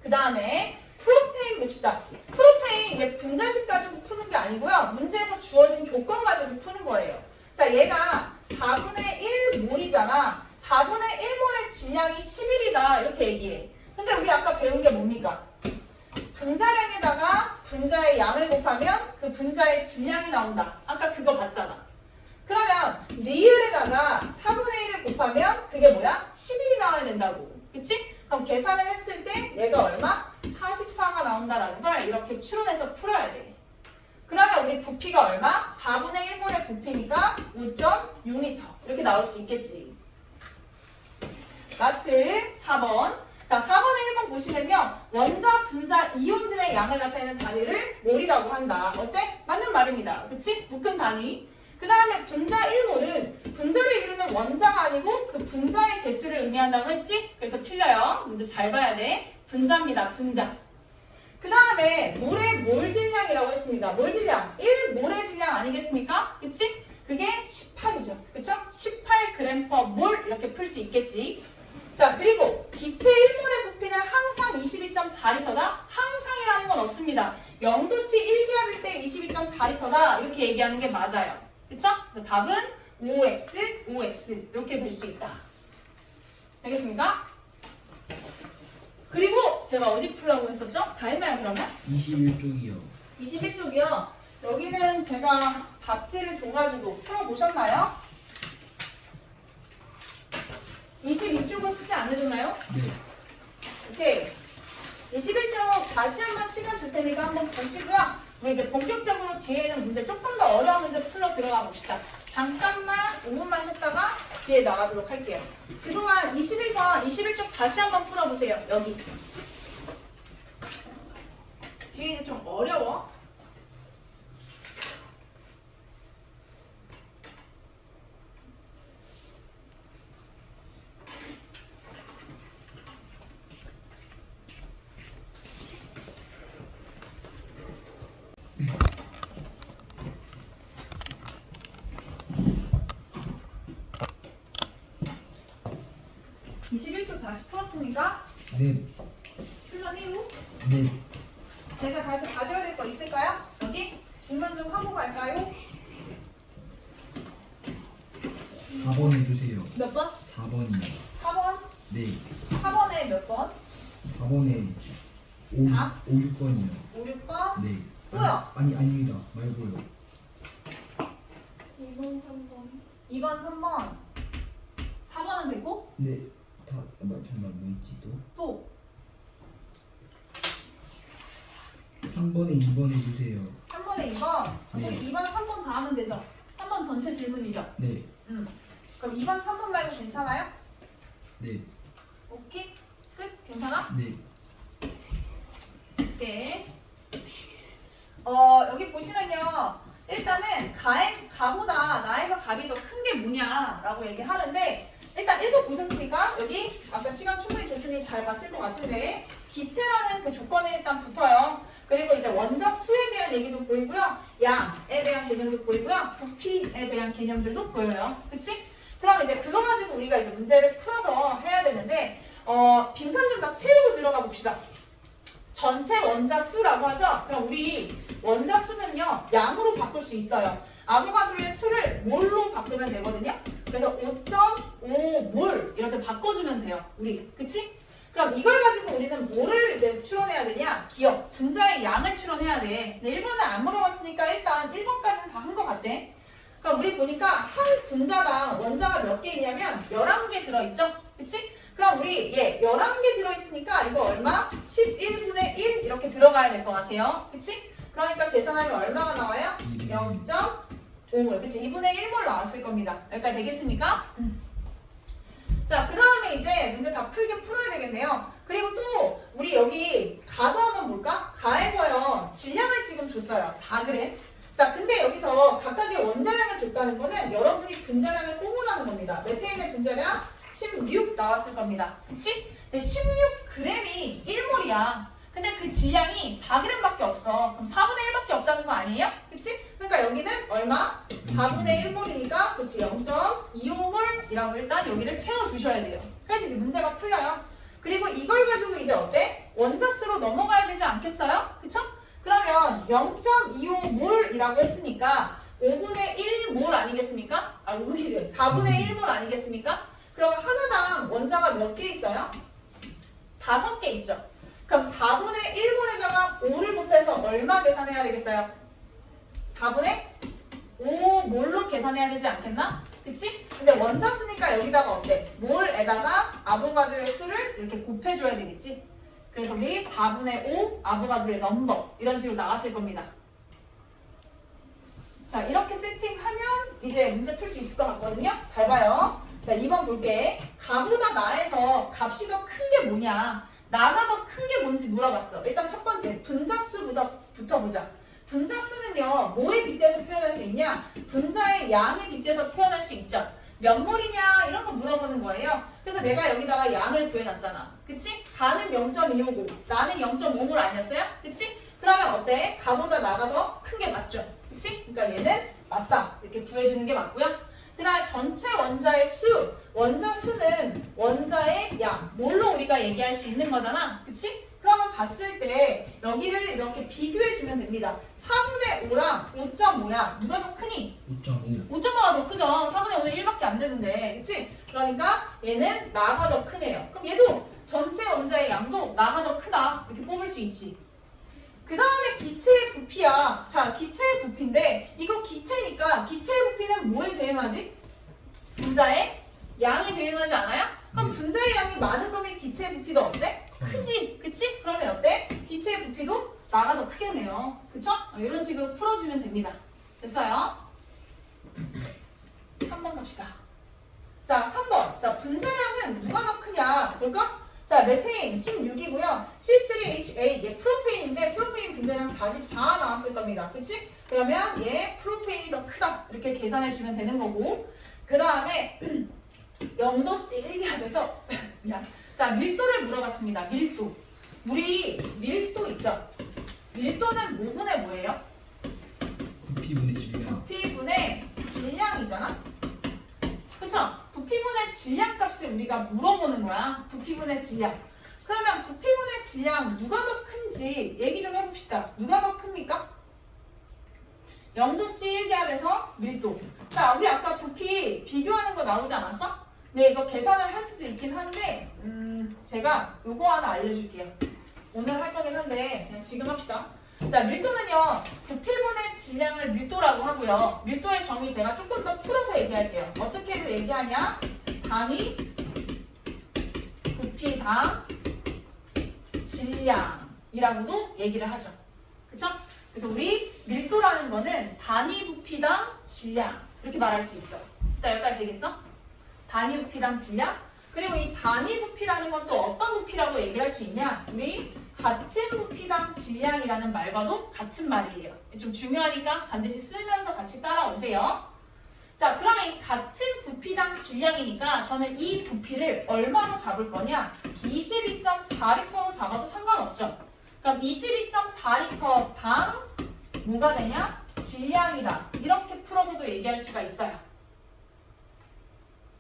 그 다음에 프로페인 봅시다. 프로페인 이게 분자식 가지고 푸는 게 아니고요. 문제에서 주어진 조건 가지고 푸는 거예요. 자, 얘가 4분의 1몰이잖아. 4분의 1몰의 질량이 11이다. 이렇게 얘기해. 근데 우리 아까 배운 게 뭡니까? 분자량에다가 분자의 양을 곱하면 그 분자의 질량이 나온다. 아까 그거 봤잖아. 그러면 리을에다가 4분의 1을 곱하면 그게 뭐야? 11이 나와야 된다고. 그치? 그럼 계산을 했을 때 얘가 얼마? 44가 나온다라는 걸 이렇게 추론해서 풀어야 돼. 그러면 우리 부피가 얼마? 4분의 1몰의 부피니까 5.6L 이렇게 나올 수 있겠지. 라스트 4번. 자, 4번에 1번 보시면요. 원자, 분자, 이온들의 양을 나타내는 단위를 몰이라고 한다. 어때? 맞는 말입니다. 그치? 묶음 단위. 그 다음에 분자 1몰은 분자를 이루는 원자가 아니고 그 분자의 개수를 의미한다고 했지? 그래서 틀려요. 문제 잘 봐야 돼. 분자입니다. 분자. 그 다음에 몰의 몰 질량이라고 했습니다. 몰 질량. 1몰의 질량 아니겠습니까? 그치? 그게 18이죠. 그쵸? 18g/몰 이렇게 풀 수 있겠지. 자, 그리고 기체 1몰의 부피는 항상 22.4L다. 항상이라는 건 없습니다. 0도씨 1기압일 때 22.4L다. 이렇게 얘기하는 게 맞아요. 그쵸? 그래서 답은 OX, OX 이렇게 될 수 있다. 알겠습니까? 그리고 제가 어디 풀라고 했었죠? 다 했나요 그러면? 21쪽이요. 21쪽이요. 여기는 제가 답지를 줘가지고 풀어보셨나요? 22쪽은 숙제 안 해줬나요? 네. 오케이. 21쪽 다시 한번 시간 줄 테니까 한번 보시고요. 우리 이제 본격적으로 뒤에는 문제 조금 더 어려운 문제 풀러 들어가 봅시다. 잠깐만 5분만 쉬었다가 뒤에 나가도록 할게요. 그동안 21번, 21쪽 다시 한번 풀어보세요. 여기. 뒤에 이제 좀 어려워. 다시 풀었습니까? 네. 풀런 이후 네. 제가 다시 봐줘야 될 거 있을까요? 여기 질문 좀 하고 갈까요? 4번 해주세요. 몇 번? 4번이요. 4번? 네. 4번에 몇 번? 4번에 5, 답? 5, 6번이요. 5, 6번? 네. 뭐야? 아닙니다. 말고요. 2번, 3번 2번, 3번 4번은 됐고 네. 다 잠깐만 뭐 있지 또? 또 3번에 2번 해주세요. 3번에 2번 네. 어차피 2번, 3번 다 하면 되죠? 3번 전체 질문이죠? 네. 그럼 2번, 3번 말고 괜찮아요? 네. 오케이? 끝? 괜찮아? 네. 네. 여기 보시면요. 일단은 가보다 나에서 갑이 더 큰 게 뭐냐라고 얘기하는데 일단 읽어보셨으니까 여기 아까 시간 충분히 줬으니 잘 봤을 것 같은데 기체라는 그 조건에 일단 붙어요. 그리고 이제 원자수에 대한 얘기도 보이고요. 양에 대한 개념도 보이고요. 부피에 대한 개념들도 보여요. 그치? 그럼 이제 그거 가지고 우리가 이제 문제를 풀어서 해야 되는데 빈칸 좀 다 채우고 들어가 봅시다. 전체 원자수라고 하죠? 그럼 우리 원자수는요, 양으로 바꿀 수 있어요. 아보가드로의 수를 몰로 바꾸면 되거든요? 그래서 5.5몰 이렇게 바꿔주면 돼요. 우리. 그치? 그럼 이걸 가지고 우리는 뭐를 이제 추론해야 되냐? 기억, 분자의 양을 추론해야 돼. 근데 1번은 안 물어봤으니까 일단 1번까지는 다 한 것 같대. 그럼 우리 보니까 한 분자당 원자가 몇 개 있냐면 11개 들어있죠? 그치? 그럼 우리 11개 들어있으니까 이거 얼마? 11분의 1 이렇게 들어가야 될 것 같아요. 그치? 그러니까 계산하면 얼마가 나와요? 0.5몰. 그치? 2분의 1몰 나왔을 겁니다. 여기까지 되겠습니까? 자, 그 다음에 이제 문제 다 풀어야 되겠네요. 그리고 또 우리 여기 가도 한번 볼까? 가에서요. 질량을 지금 줬어요. 4g. 자, 근데 여기서 각각의 원자량을 줬다는 거는 여러분이 분자량을 꼽으라는 겁니다. 몇 회인의 분자량? 16 나왔을 겁니다. 그치? 근데 16g이 1몰이야. 근데 그 질량이 4g밖에 없어. 그럼 4분의 1밖에 없다는 거 아니에요? 그치? 그러니까 여기는 얼마? 4분의 1몰이니까 그치? 0.25몰이라고 일단 여기를 채워주셔야 돼요. 그래서 이제 문제가 풀려요. 그리고 이걸 가지고 이제 어때? 원자수로 넘어가야 되지 않겠어요? 그쵸? 그러면 0.25몰이라고 했으니까 5분의 1몰 아니겠습니까? 5분의 4분의 1몰 아니겠습니까? 그러면 하나당 원자가 몇 개 있어요? 5개 있죠. 그럼 4분의 1몰에다가 5를 곱해서 얼마 계산해야 되겠어요? 4분의 5몰로 계산해야 되지 않겠나? 그치? 근데 원자수니까 여기다가 어때? 몰에다가 아보가드로의 수를 이렇게 곱해줘야 되겠지? 그래서 우리 4분의 5 아보가드로의 넘버 이런 식으로 나왔을 겁니다. 자, 이렇게 세팅하면 이제 문제 풀 수 있을 것 같거든요. 잘 봐요. 자, 2번 볼게. 가보다 나에서 값이 더 큰 게 뭐냐? 나가 더 큰 게 뭔지 물어봤어. 일단 첫 번째 분자수부터 보자. 분자수는요, 뭐에 빗대서 표현할 수 있냐? 분자의 양에 빗대서 표현할 수 있죠. 몇 몰이냐 이런 거 물어보는 거예요. 그래서 내가 여기다가 양을 구해놨잖아. 그치? 가는 0.255, 나는 0.5몰 아니었어요? 그치? 그러면 어때? 가보다 나가 더 큰 게 맞죠? 그치? 그러니까 얘는 맞다. 이렇게 구해주는 게 맞고요. 그 다음에 전체 원자의 수, 원자 수는 원자의 양, 뭘로 우리가 얘기할 수 있는 거잖아. 그치? 그러면 봤을 때 여기를 이렇게 비교해주면 됩니다. 4분의 5랑 5.5야. 누가 더 크니? 5.5. 5.5가 더 크죠. 4분의 5는 1밖에 안 되는데. 그치? 그러니까 얘는 나가 더 크네요. 그럼 얘도 전체 원자의 양도 나가 더 크다. 이렇게 뽑을 수 있지. 그 다음에 기체의 부피야. 자, 기체의 부피인데 이거 기체니까 기체의 부피는 뭐에 대응하지? 분자의 양에 대응하지 않아요? 그럼 네. 분자의 양이 많은 놈의 기체의 부피도 어때? 크지? 그치? 그러면 어때? 기체의 부피도 나가 더 크겠네요. 그쵸? 이런 식으로 풀어주면 됩니다. 됐어요? 3번 갑시다. 자, 3번. 자, 분자량은 누가 더 크냐? 볼까? 자, 메테인 16이고요. C3H8, 얘 프로페인인데 프로페인 분자량 44 나왔을 겁니다. 그치? 그러면 얘 프로페인이 더 크다. 이렇게 계산해주면 되는 거고. 그 다음에 0도씨 1기압에서 미안. 자, 밀도를 물어봤습니다. 밀도. 우리 밀도 있죠? 밀도는 뭐분의 뭐예요? 부피분의 질량. 부피분의 질량이잖아? 그쵸? 부피분의 질량 값을 우리가 물어보는 거야. 부피분의 질량. 그러면 부피분의 질량 누가 더 큰지 얘기 좀 해봅시다. 누가 더 큽니까? 0도씨 1기압에서 밀도. 자, 우리 아까 부피 비교하는 거 나오지 않았어? 네, 이거 계산을 할 수도 있긴 한데 제가 요거 하나 알려줄게요. 오늘 할 거긴 한데 그냥 지금 합시다. 자, 밀도는요. 부피분의 질량을 밀도라고 하고요. 밀도의 정의 제가 조금 더 풀어서 얘기할게요. 어떻게도 얘기하냐? 단위 부피당 질량이라고도 얘기를 하죠. 그쵸? 그래서 우리 밀도라는 거는 단위 부피당 질량 이렇게 말할 수 있어요. 자, 여기까지 되겠어? 단위 부피당 질량? 그리고 이 단위 부피라는 건 또 어떤 부피라고 얘기할 수 있냐? 우리 같은 부피당 질량이라는 말과도 같은 말이에요. 좀 중요하니까 반드시 쓰면서 같이 따라오세요. 자, 그러면 이 같은 부피당 질량이니까 저는 이 부피를 얼마로 잡을 거냐? 22.4리터로 잡아도 상관없죠. 그럼 22.4리터당 뭐가 되냐? 질량이다. 이렇게 풀어서도 얘기할 수가 있어요.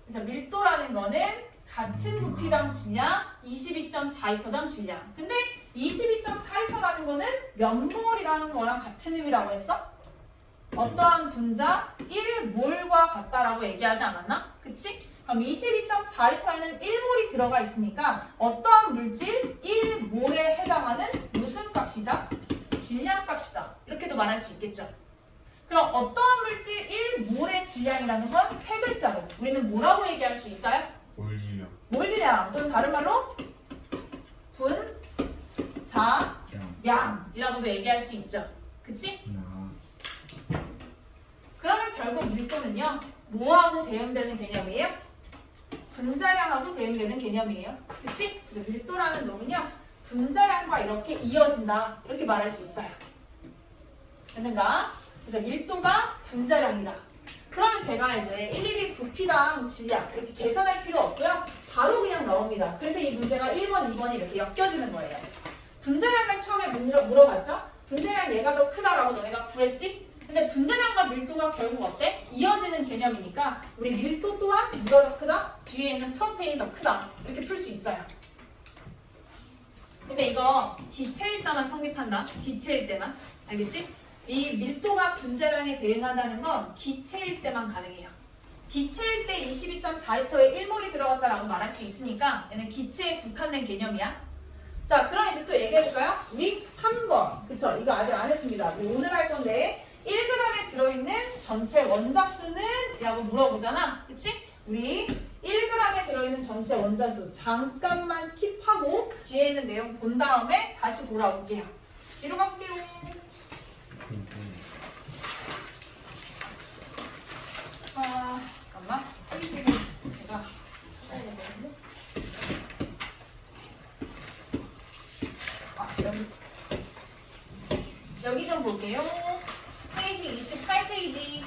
그래서 밀도라는 거는 같은 부피당 질량 22.4리터당 질량. 근데 22.4리터라는 거는 몇 몰이라는 거랑 같은 의미라고 했어? 어떠한 분자 1몰과 같다라고 얘기하지 않았나? 그치? 그럼 22.4리터에는 1몰이 들어가 있으니까 어떠한 물질 1몰에 해당하는 무슨 값이다? 질량 값이다. 이렇게도 말할 수 있겠죠. 그럼 어떠한 물질 1몰의 질량이라는 건 세 글자로 우리는 뭐라고 얘기할 수 있어요? 몰질량. 몰질량 또는 다른 말로 분자량이라고도 얘기할 수 있죠. 그치? 그러면 결국 밀도는요. 뭐하고 대응되는 개념이에요? 분자량하고 대응되는 개념이에요. 그치? 그래서 밀도라는 놈은요. 분자량과 이렇게 이어진다. 이렇게 말할 수 있어요. 됐는가? 그래서 밀도가 분자량이다. 그러면 제가 이제 일일이 부피당 질량 이렇게 계산할 필요 없고요. 바로 그냥 나옵니다. 그래서 이 문제가 1번, 2번이 이렇게 엮여지는 거예요. 분자량을 처음에 물어봤죠? 분자량 얘가 더 크다라고 너네가 구했지? 근데 분자량과 밀도가 결국 어때? 이어지는 개념이니까 우리 밀도 또한 누가 더 크다? 뒤에 있는 프로페인이 더 크다. 이렇게 풀 수 있어요. 근데 이거 기체일 때만 성립한다. 기체일 때만. 알겠지? 이 밀도가 분자량에 대응한다는 건 기체일 때만 가능해요. 기체일 때 22.4리터에 1몰이 들어갔다라고 말할 수 있으니까 얘는 기체에 국한된 개념이야. 자, 그럼 이제 또 얘기해볼까요? 우리 3번. 그쵸? 이거 아직 안 했습니다. 우리 오늘 할 건데 1g에 들어있는 전체 원자수는? 이라고 물어보잖아. 그치? 우리 1g에 들어있는 전체 원자수 잠깐만 킵하고 뒤에 있는 내용 본 다음에 다시 돌아올게요. 뒤로 갈게요. 잠깐만. 페이지를 제가 찾아야 되거든요. 여기 좀 볼게요. 페이지 28페이지.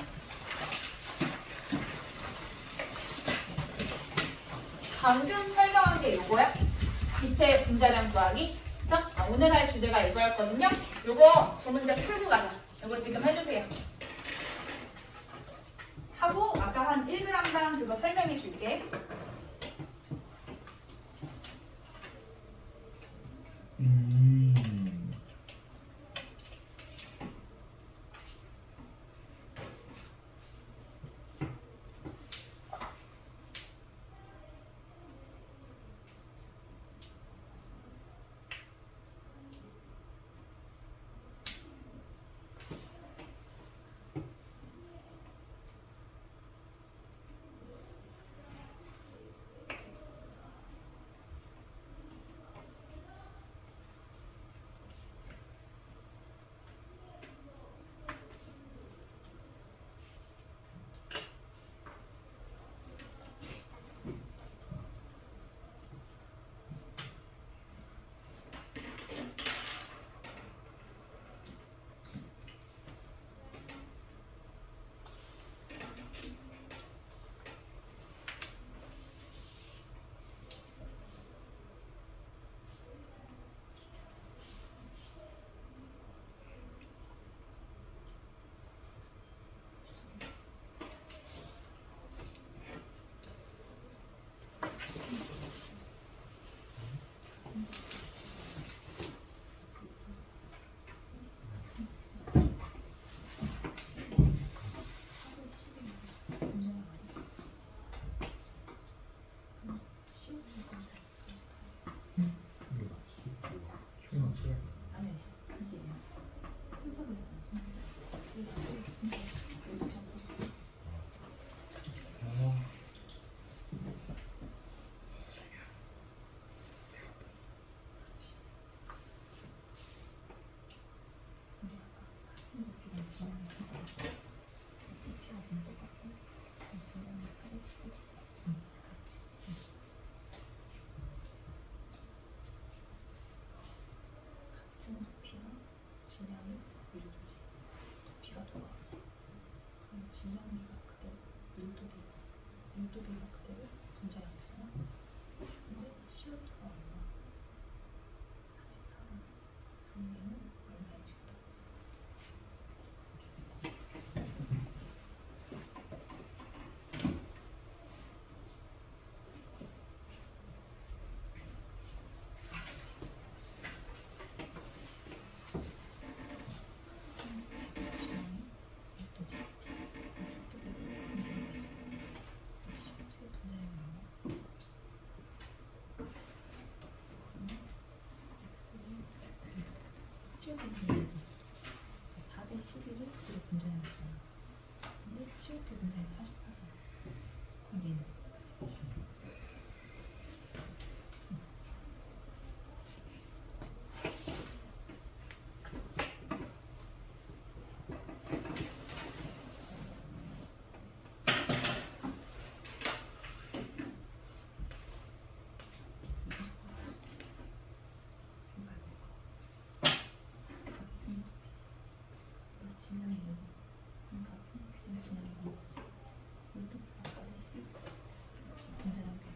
방금 설명한 게 요거야. 기체의 분자량 구하기. 그쵸? 오늘 할 주제가 이거였거든요. 요거 두 문제 풀고 가자. 요거 지금 해주세요. 하고 아까 한 1g당 그거 설명해 줄게. CO2 분해하지. 4대 11을 그리고 분자량 있잖아. 근데 CO2 분해 44잖아. 그럼 얘는 질량이 뭐지? 같은 비례 질량이 뭐지? 이것도 아까의 11 분자량 비례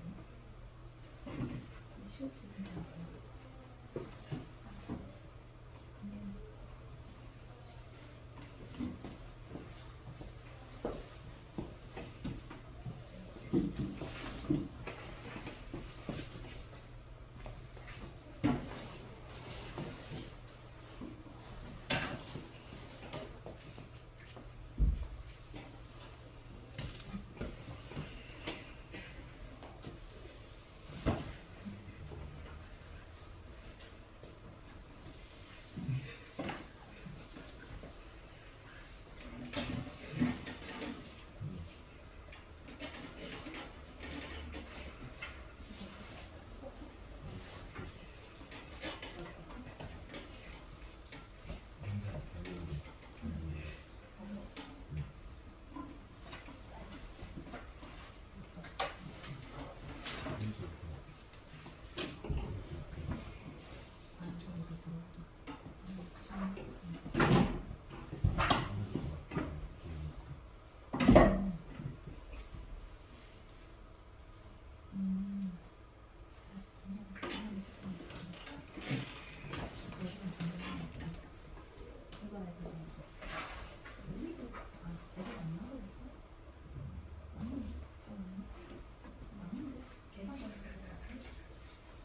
CO2 분자량 비례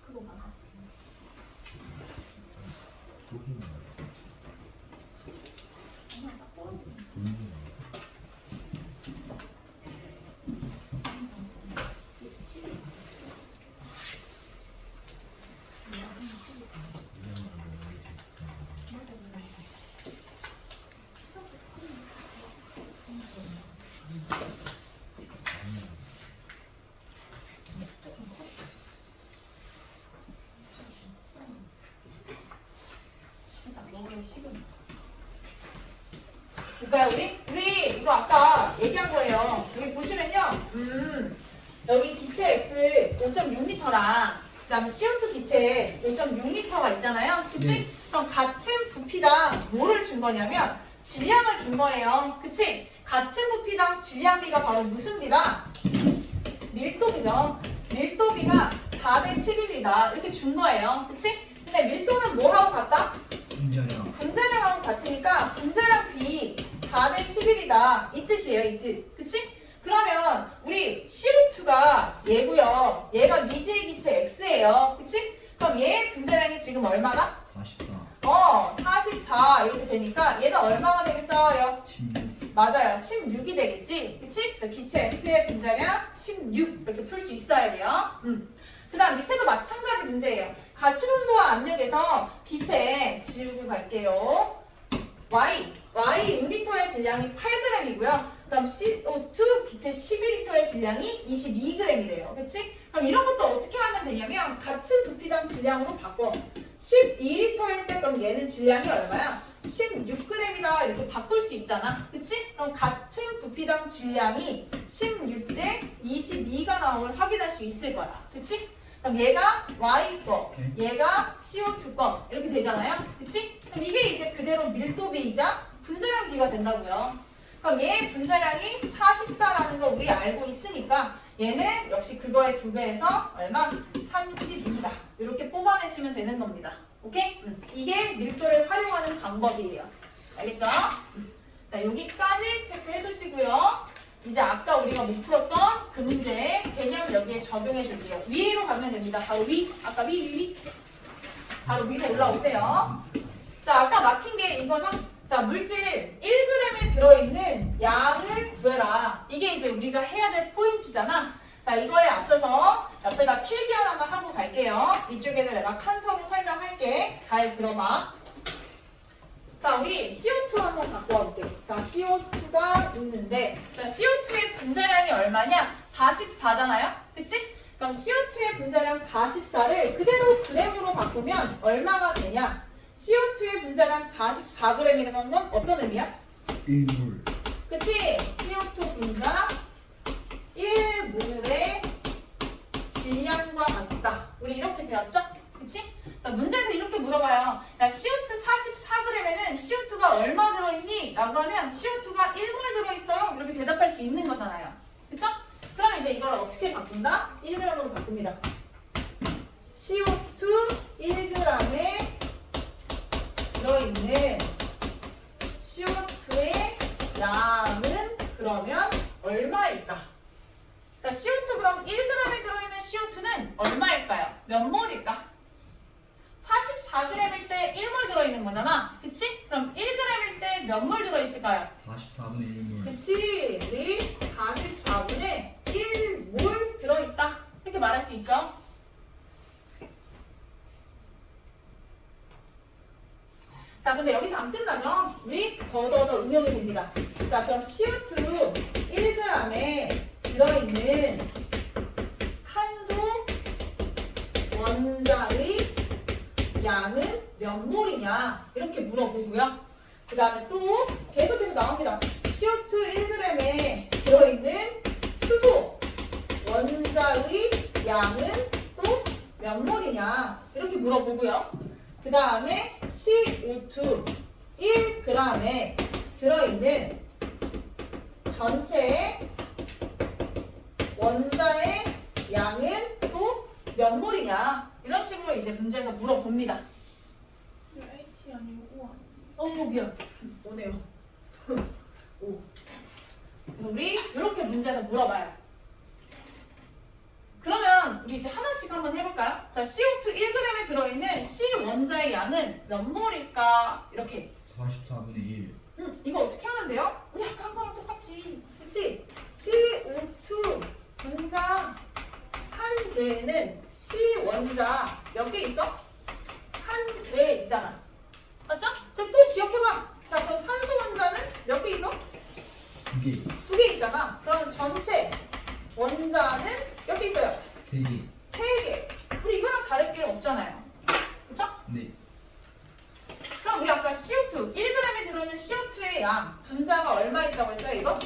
그거 맞아. 그러니까 우리 이거 아까 얘기한 거예요. 여기 보시면요. 여기 기체 X 5.6L랑 그다음에 CO2 기체 5.6L가 있잖아요. 그치? 네. 그럼 같은 부피당 뭐를 준 거냐면 질량을 준 거예요. 그치? 같은 부피당 질량비가 바로 무슨 비다? 밀도비죠. 밀도비가 4대 11이다. 이렇게 준 거예요. 그치? 근데 밀도는 뭐하고 같다? 분자량. 분자량하고 같으니까 분자량 B 4대 11이다. 이 뜻이에요. 이 뜻. 그치? 그러면 우리 CO2가 얘고요. 얘가 미지의 기체 X예요. 그치? 그럼 얘의 분자량이 지금 얼마다? 44. 44 이렇게 되니까 얘는 얼마가 되겠어요? 16. 맞아요. 16이 되겠지? 그치? 그래서 기체 X의 분자량 16 이렇게 풀 수 있어야 돼요. 그 다음 밑에도 마찬가지 문제예요. 같은 온도와 압력에서 기체 지우고 갈게요. Y 6리터의 질량이 8g이고요. 그럼 CO2 기체 11리터의 질량이 22g이래요. 그치? 그럼 이런 것도 어떻게 하면 되냐면 같은 부피당 질량으로 바꿔. 12리터일 때 그럼 얘는 질량이 얼마야? 16g이다 이렇게 바꿀 수 있잖아. 그치? 그럼 같은 부피당 질량이 16대 22가 나온 걸 확인할 수 있을 거야. 그치? 그럼 얘가 Y 거, 얘가 CO2 거 이렇게 되잖아요. 그치? 그럼 이게 이제 그대로 밀도비이자 분자량비가 된다고요. 그럼 얘의 분자량이 44라는 거 우리 알고 있으니까 얘는 역시 그거의 2배에서 얼마? 32다. 이렇게 뽑아내시면 되는 겁니다. 오케이? 이게 밀도를 활용하는 방법이에요. 알겠죠? 자, 여기까지 체크해 두시고요. 이제 아까 우리가 못 풀었던 그 문제 개념 여기에 적용해 줄게요. 위로 가면 됩니다. 바로 위. 아까 위. 바로 위로 올라오세요. 자, 아까 막힌 게 이거죠? 자, 물질 1g에 들어있는 양을 구해라. 이게 이제 우리가 해야 될 포인트잖아. 자, 이거에 앞서서 옆에다 필기 하나만 하고 갈게요. 이쪽에는 내가 칸서로 설명할게. 잘 들어봐. 자, 우리 CO2 한번 갖고 와볼게요. 자, CO2가 있는데, 자, CO2의 분자량이 얼마냐? 44잖아요? 그치? 그럼 CO2의 분자량 44를 그대로 그램으로 바꾸면 얼마가 되냐? CO2의 분자량 44g이라는 건 어떤 의미야? 1몰. 그치? CO2 분자 1몰의 질량과 같다. 우리 이렇게 배웠죠? 그치? 자, 문제에서 이렇게 물어봐요. 야, CO2 44g에는 CO2가 얼마 들어있니? 라고 하면 CO2가 1몰 들어있어요. 이렇게 대답할 수 있는 거잖아요. 그쵸? 그럼 이제 이걸 어떻게 바꾼다? 1g으로 바꿉니다. CO2 1g에 들어있는 CO2의 양은 그러면 얼마일까? 자, CO2 그럼 1g에 들어있는 CO2는 얼마일까요? 몇 몰일까? 44g일 때 1몰 들어있는 거잖아. 그치? 그럼 1g일 때 몇 몰 들어있을까요? 44분의 1몰. 그치? 우리 44분의 1몰 들어있다. 이렇게 말할 수 있죠? 자, 근데 여기서 안 끝나죠? 우리 더 응용이 됩니다. 자, 그럼 CO2 1g에 들어있는 탄소 원자의 양은 몇 몰이냐? 이렇게 물어보고요. 그 다음에 또 계속해서 나옵니다. CO2 1g에 들어있는 수소 원자의 양은 또 몇 몰이냐? 이렇게 물어보고요. 그 다음에 CO2 1g에 들어있는 전체의 원자의 양은 또 몇 몰이냐? 이런 식으로 이제 문제에서 물어봅니다. H 아니고 O 미안. 오네요. 오. 그래서 우리 이렇게 문제에서 물어봐요. 그러면 우리 이제 하나씩 한번 해볼까요? 자, CO2 1g에 들어있는 C 원자의 양은 몇 몰일까? 이렇게. 44분의 1. 이거 어떻게 하면 돼요? 우리 아까 한 거랑 똑같이. 그치? CO2 분자 한 궤에는 C 원자 몇 개 있어? 한 궤 있잖아. 맞죠? 그럼 또 기억해봐. 자, 그럼 산소 원자는 몇 개 있어? 2개. 2개 있잖아. 그러면 전체 원자는 몇 개 있어요? 3개. 3개. 우리 이거랑 다를 게 없잖아요. 그쵸? 네. 그럼 우리 아까 CO2, 1g에 들어있는 CO2의 양, 분자가 얼마 있다고 했어요, 이거?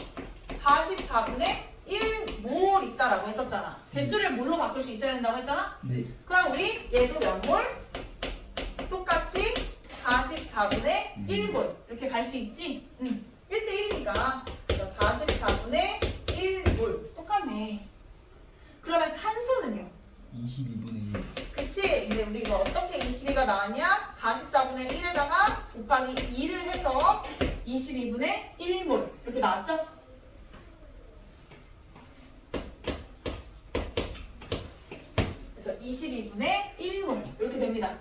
44분의 1몰 있다라고 했었잖아. 개수를 몰로 바꿀 수 있어야 된다고 했잖아? 네. 그럼 우리 얘도 몇 몰? 똑같이 44분의 1몰. 이렇게 갈 수 있지? 1대1이니까. 44분의 1몰. 똑같네. 그러면 산소는요? 22분의 1. 그치? 근데 우리 이거 어떻게 22가 나왔냐? 44분의 1에다가 곱하기 2를 해서 22분의 1몰 이렇게 나왔죠? 그래서 22분의 1몰 이렇게 됩니다.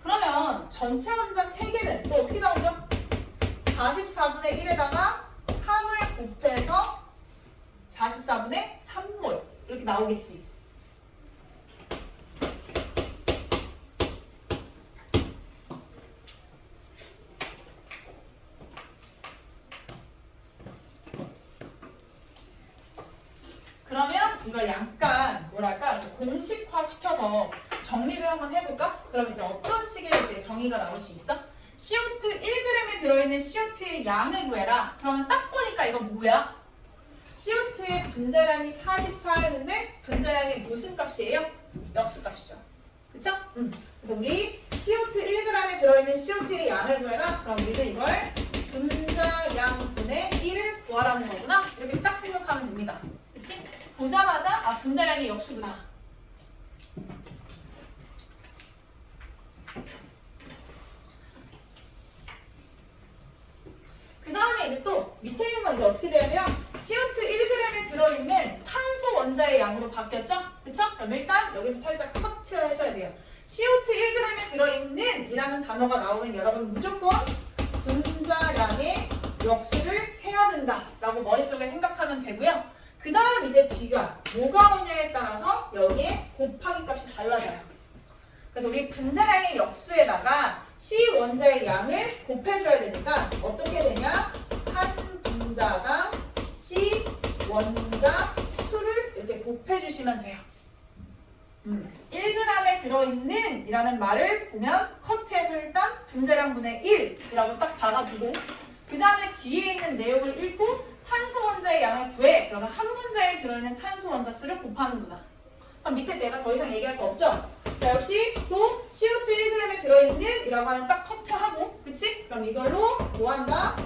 그러면 전체 원자 3개는 또 어떻게 나오죠? 44분의 1에다가 3을 곱해서 44분의 3몰 이렇게 나오겠지. 그러면 이걸 약간 뭐랄까 공식화 시켜서 정리를 한번 해볼까? 그럼 이제 어떤 식의 이제 정의가 나올 수 있어? CO2 1g에 들어있는 CO2의 양을 구해라. 그러면 딱 보니까 이거 뭐야? CO2의 분자량이 44였는데 분자량이 무슨 값이에요? 역수값이죠. 그쵸? 그래서 우리 CO2 1g에 들어있는 CO2의 양을 구해라. 그럼 우리는 이걸 분자량분의 1을 구하라는 거구나. 이렇게 딱 생각하면 됩니다. 그치? 보자마자 아 분자량이 역수구나. 그 다음에 이제 또 밑에 있는 건 이제 어떻게 돼야 돼요? CO2 1g에 들어있는 탄소 원자의 양으로 바뀌었죠? 그쵸? 그럼 일단 여기서 살짝 커트를 하셔야 돼요. CO2 1g에 들어있는 이라는 단어가 나오면 여러분 무조건 분자량의 역수를 해야 된다라고 머릿속에 생각하면 되고요. 그 다음 이제 뒤가 뭐가 오냐에 따라서 여기에 곱하기 값이 달라져요. 그래서 우리 분자량의 역수에다가 원자의 양을 곱해줘야 되니까 어떻게 되냐? 한 분자당 C 원자 수를 이렇게 곱해주시면 돼요. 1g에 들어있는 이라는 말을 보면 커트해서 일단 분자량 분의 1이라고 딱 박아두고 그 다음에 뒤에 있는 내용을 읽고 탄소 원자의 양을 구해. 그러면 한 분자에 들어있는 탄소 원자 수를 곱하는구나. 그럼 밑에 내가 더 이상 얘기할 거 없죠? 자, 역시 또 CO2 1g에 들어있는 이라고 하면 딱 커트하고, 그치? 그럼 이걸로 뭐 한다?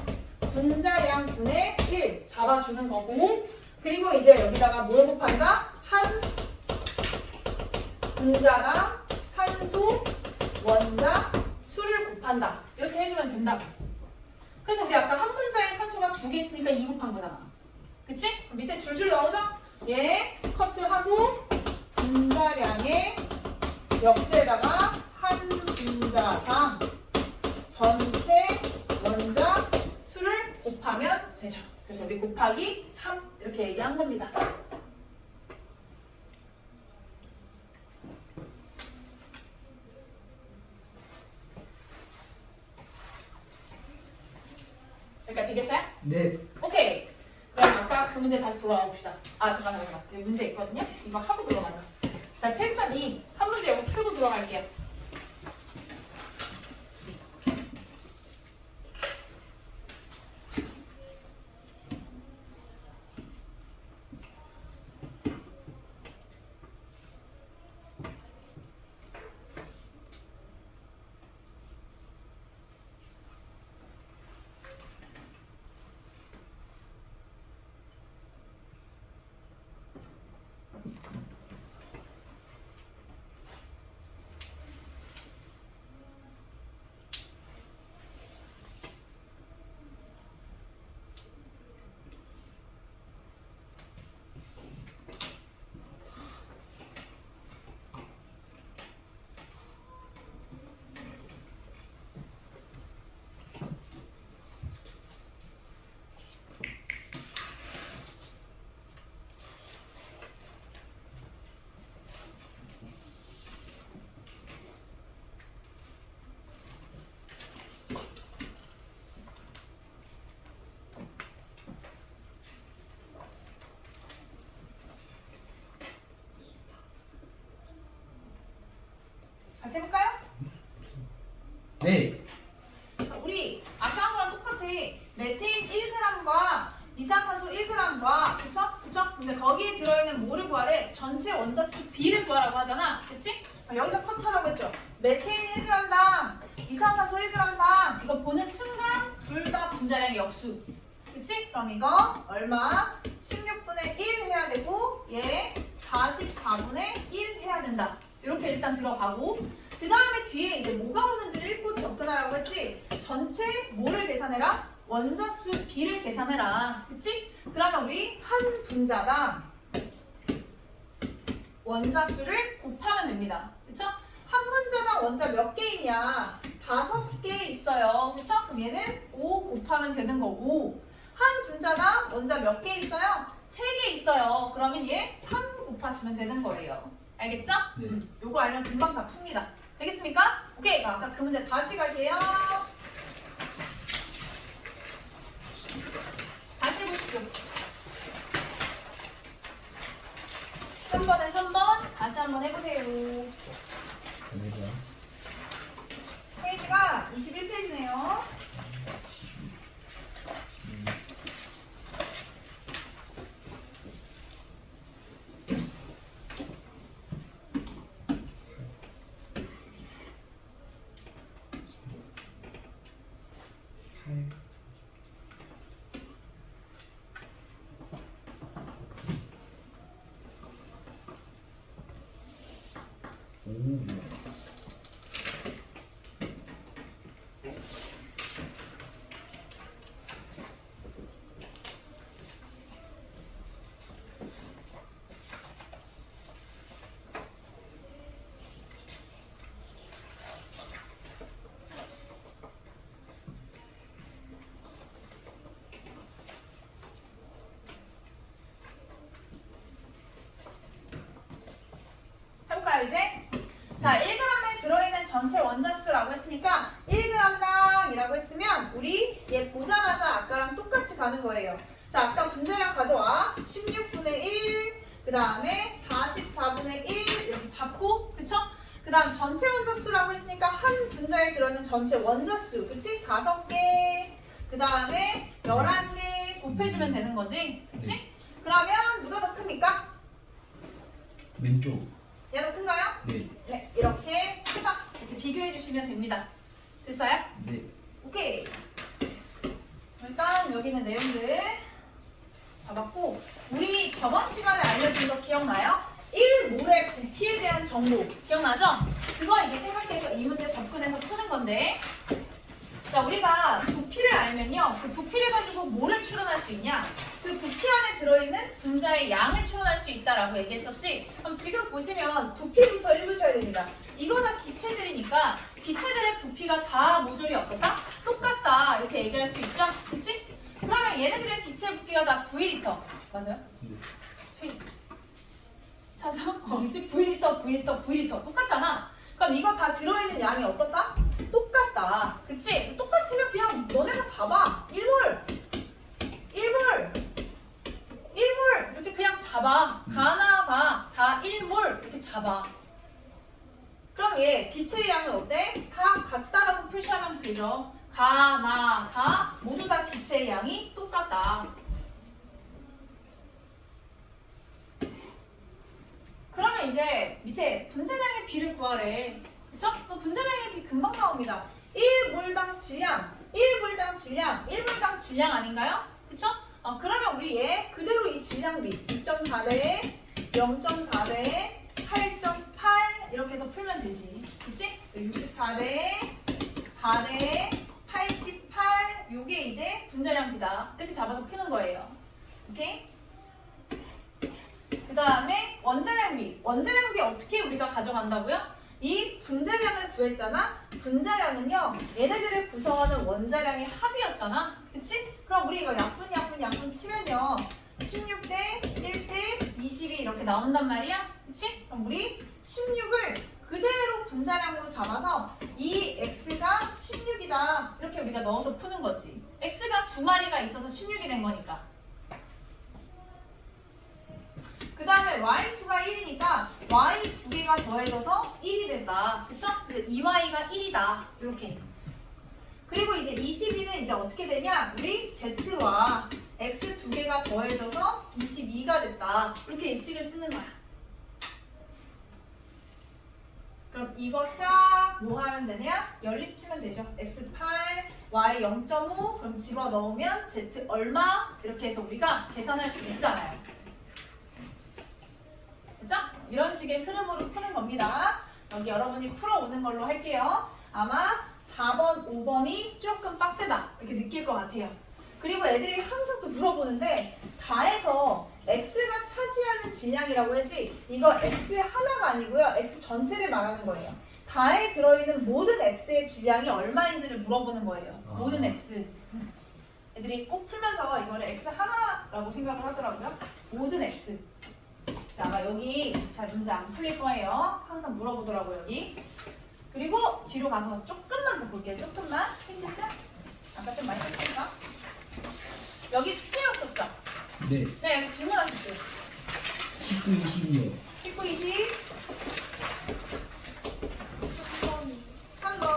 분자량 분의 1 잡아주는 거고, 그리고 이제 여기다가 뭘 곱한다? 한 분자당 산소 원자 수를 곱한다. 이렇게 해주면 된다고. 그래서 우리 아까 한 분자에 산소가 2개 있으니까 2 곱한 거잖아. 그치? 그럼 밑에 줄줄 나오죠? 얘 커트하고 분자량의 역수에다가 한 분자당 전체 원자 수를 곱하면 되죠. 그래서 우리 곱하기 3 이렇게 얘기한 겁니다. 여기까지 되겠어요? 네. 오케이. 그럼 아까 그 문제 다시 돌아가 봅시다. 아 잠깐만. 여기 문제 있거든요. 이거 하고 들어가자. 자, 패션 2. 한 문제 여기 풀고 들어갈게요. 같이 해볼까요? 네. 자, 우리 아까 한 거랑 똑같아. 메테인 1g과 이산화탄소 1g과 그쵸? 근데 거기에 들어있는 뭐를 구하래? 전체 원자수 B를 구하라고 하잖아. 그치? 여기서 커트하라고 했죠. 메테인 1g당 이산화탄소 1g당 이거 보는 순간 둘 다 분자량 역수. 그치? 그럼 이거 얼마? 16분의 1 해야 되고 얘 44분의 1 해야 된다. 이렇게 일단 들어가고 그 다음에 뒤에 이제 뭐가 오는지를 읽고 접근하라고 했지? 전체 뭐를 계산해라? 원자수 B를 계산해라. 그치? 그러면 우리 한 분자당 원자수를 곱하면 됩니다. 그쵸? 한 분자당 원자 몇 개 있냐? 5개 있어요. 그쵸? 그럼 얘는 5 곱하면 되는 거고 한 분자당 원자 몇 개 있어요? 3개 있어요. 그러면 얘 3 곱하시면 되는 거예요. 알겠죠? 네. 요거 알면 금방 다 풉니다. 되겠습니까? 오케이. 그럼 아까 그 문제 다시 갈게요. 다시 해보시죠. 3번에 3번 다시 한번 해보세요. 페이지가 21페이지네요. 해볼까요 이제? 자, 1g에 들어있는 전체 원자수라고 했으니까 1g 가는 거예요. 자, 아까 분자량 가져와. 16분의 1, 그 다음에 44분의 1 이렇게 잡고, 그쵸? 그 다음 전체 원자수라고 했으니까 한 분자에 들어있는 전체 원자수, 그치? 5개, 그 다음에 11개 곱해주면 되는 거지, 그치? 그러면 누가 더 큽니까? 왼쪽. 얘가 큰가요? 네. 네, 이렇게 크다. 이렇게 비교해 주시면 됩니다. 됐어요? 네. 오케이. 일단 여기 있는 내용들 잡았고, 우리 저번 시간에 알려준 거 기억나요? 1몰의 부피에 대한 정보 기억나죠? 그거 이제 생각해서 이 문제 접근해서 푸는 건데, 자, 우리가 부피를 알면요, 그 부피를 가지고 뭐를 추론할 수 있냐? 그 부피 안에 들어있는 분자의 양을 추론할 수 있다라고 얘기했었지? 그럼 지금 보시면 부피부터 읽으셔야 됩니다. 이거 다 기체들이니까 기체들의 부피가 다 모조리 어떻다? 똑같다 이렇게 얘기할 수 있죠? 그치? 그러면 얘네들의 기체 부피가 다 9L 맞아요? 네. 찾아? 그치? 9L 똑같잖아. 그럼 이거 다 들어있는 양이 어떻다? 똑같다. 그치? 똑같으면 그냥 너네가 잡아. 1몰 이렇게 그냥 잡아. 가나가 다 1몰 이렇게 잡아. 그럼 얘 기체의 양은 어때? 다 같다라고 표시하면 되죠. 가나 다 모두 다 기체의 양이 똑같다. 그러면 이제 밑에 분자량의 비를 구하래. 그쵸? 그럼 분자량의 비 금방 나옵니다. 1몰당 질량, 1몰당 질량 아닌가요? 그쵸? 그러면 우리 얘 그대로 이 질량비 2.4대 0.4대 8.8 이렇게 해서 풀면 되지. 그치? 64대 4대 88 요게 이제 분자량비다. 이렇게 잡아서 푸는 거예요. 오케이? 그 다음에 원자량비 어떻게 우리가 가져간다고요? 이 분자량을 구했잖아. 분자량은요 얘네들을 구성하는 원자량의 합이었잖아. 그치? 그럼 우리 이거 약분 치면요 16대 1대 22 이렇게 나온단 말이야. 그치? 그럼 우리 16을 그대로 분자량으로 잡아서 이 x가 16이다 이렇게 우리가 넣어서 푸는 거지. x가 두 마리가 있어서 16이 된 거니까. 그 다음에 y2가 1이니까 y 두 개가 더해져서 1이 된다. 그쵸? 그래서 2y가 1이다. 이렇게. 그리고 이제 22는 이제 어떻게 되냐? 우리 z와 x 두 개가 더해져서 22가 됐다. 이렇게 식을 쓰는 거야. 그럼 이거 싹 뭐 하면 되냐? 연립치면 되죠. x 8, y 0.5 그럼 집어넣으면 z 얼마? 이렇게 해서 우리가 계산할 수 있잖아요. 그죠? 이런 식의 흐름으로 푸는 겁니다. 여기 여러분이 풀어오는 걸로 할게요. 아마 4번, 5번이 조금 빡세다 이렇게 느낄 것 같아요. 그리고 애들이 항상 또 물어보는데 다해서 x가 차지하는 질량이라고 하지 이거 x 하나가 아니고요. x 전체를 말하는 거예요. 다에 들어있는 모든 x의 질량이 얼마인지를 물어보는 거예요. 모든 x. 애들이 꼭 풀면서 이거를 x 하나라고 생각을 하더라고요. 모든 x. 아마 여기 잘 문제 안 풀릴 거예요. 항상 물어보더라고요, 여기. 그리고 뒤로 가서 조금만 더 볼게요. 조금만. 힘들죠? 아까 좀 많이 했으니까. 여기 숙제였었죠? 네. 네, 여기 질문하셨어요. 19, 20이요. 19, 20. 3번.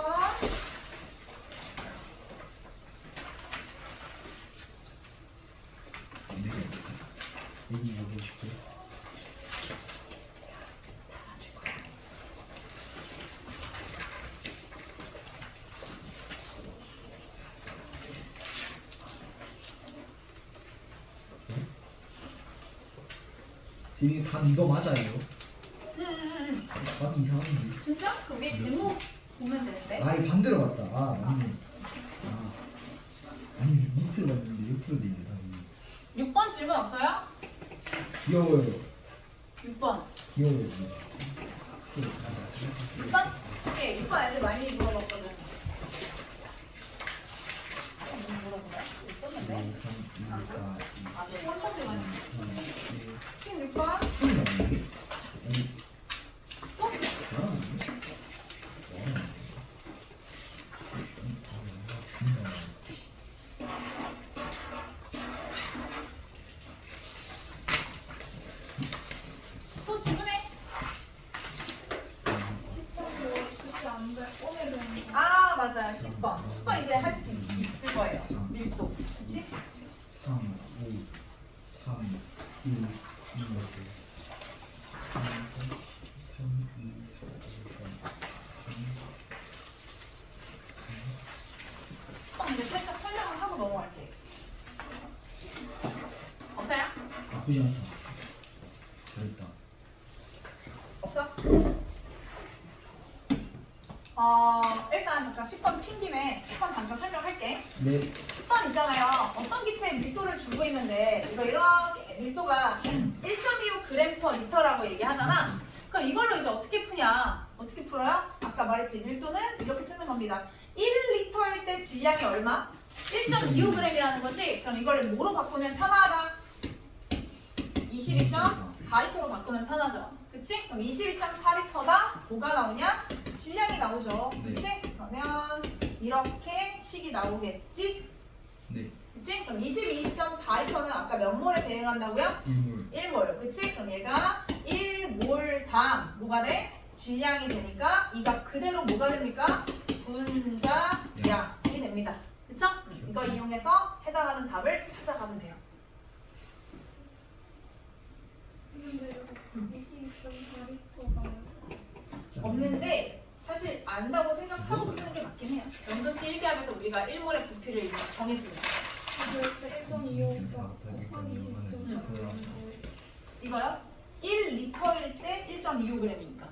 네. 여기 보고 싶고요. 지금 답 이거 맞아요? 답이 이상한데. 진짜? 그 위에 제목 보면 되는데. 아, 이거 반대로 갔다. 아, 맞네. 아, 아니 밑으로 갔는데 옆으로 돼 있네 답이. 6번 질문 없어요? 귀여워요. 6번. 귀여워요. 6번? 네, 6번 애들 많이 물어봤거든. 물어보나요? 있었는데. 5, 3, 2, 4, 2. 아, 네. 3번들 많이. 16번. 손이 나오는데? 아니, 또? 잘하는데? 맞아요. 10번. 10번 이제 할 수 있을 거예요. 밀도. 그치? 3, 5, 3, 1, 2, 3, 2, 10번 이제 살짝 설명을 하고 넘어갈게요. 없어요? 나쁘지 않다. 잘했다. 없어? 일단 잠깐 10번 핀 김에 10번 잠깐 설명할게. 네. 10번 있잖아요. 어떤 기체에 밀도를 주고 있는데 이거 이렇게 밀도가 1.25g/L라고 얘기하잖아. 그럼 이걸로 이제 어떻게 푸냐? 어떻게 풀어요? 아까 말했지. 밀도는 이렇게 쓰는 겁니다. 1L일 때 질량이 얼마? 1.25g이라는 거지. 그럼 이걸 뭐로 바꾸면 편하다? 22.4L로 바꾸면 편하죠. 그치? 그럼 22.4L다. 뭐가 나오냐? 질량이 나오죠. 네. 그치? 그러면 이렇게 식이 나오겠지? 네. 그치? 그럼 22.4L는 아까 몇 몰에 대응한다고요? 1몰. 1몰. 그치? 그럼 얘가 1몰당 뭐가 돼? 질량이 되니까 이 값 그대로 뭐가 됩니까? 분자량이 됩니다. 그쵸? 이거 이용해서 해당하는 답을 찾아가면 돼요. 없는데 사실 안다고 생각하고 푸는 게 맞긴 해요. 연도시 1기압에서 우리가 1몰의 부피를 이미 정했습니다. 이거요? 1리터일 때 1.25g이니까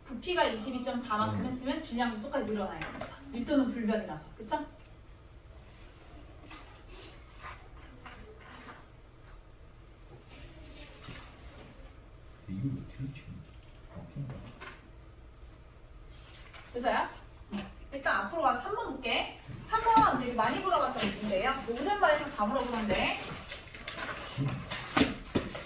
부피가 22.4만큼 했으면 질량도 똑같이 늘어나야 됩니다. 밀도는 불변이라서. 그쵸? 이거 어떻게 치는 거야? 됐어요? 일단 앞으로 가서 3번 볼게. 3번 되게 많이 물어봤던 문제예요. 모든 반에서 다 물어보는데.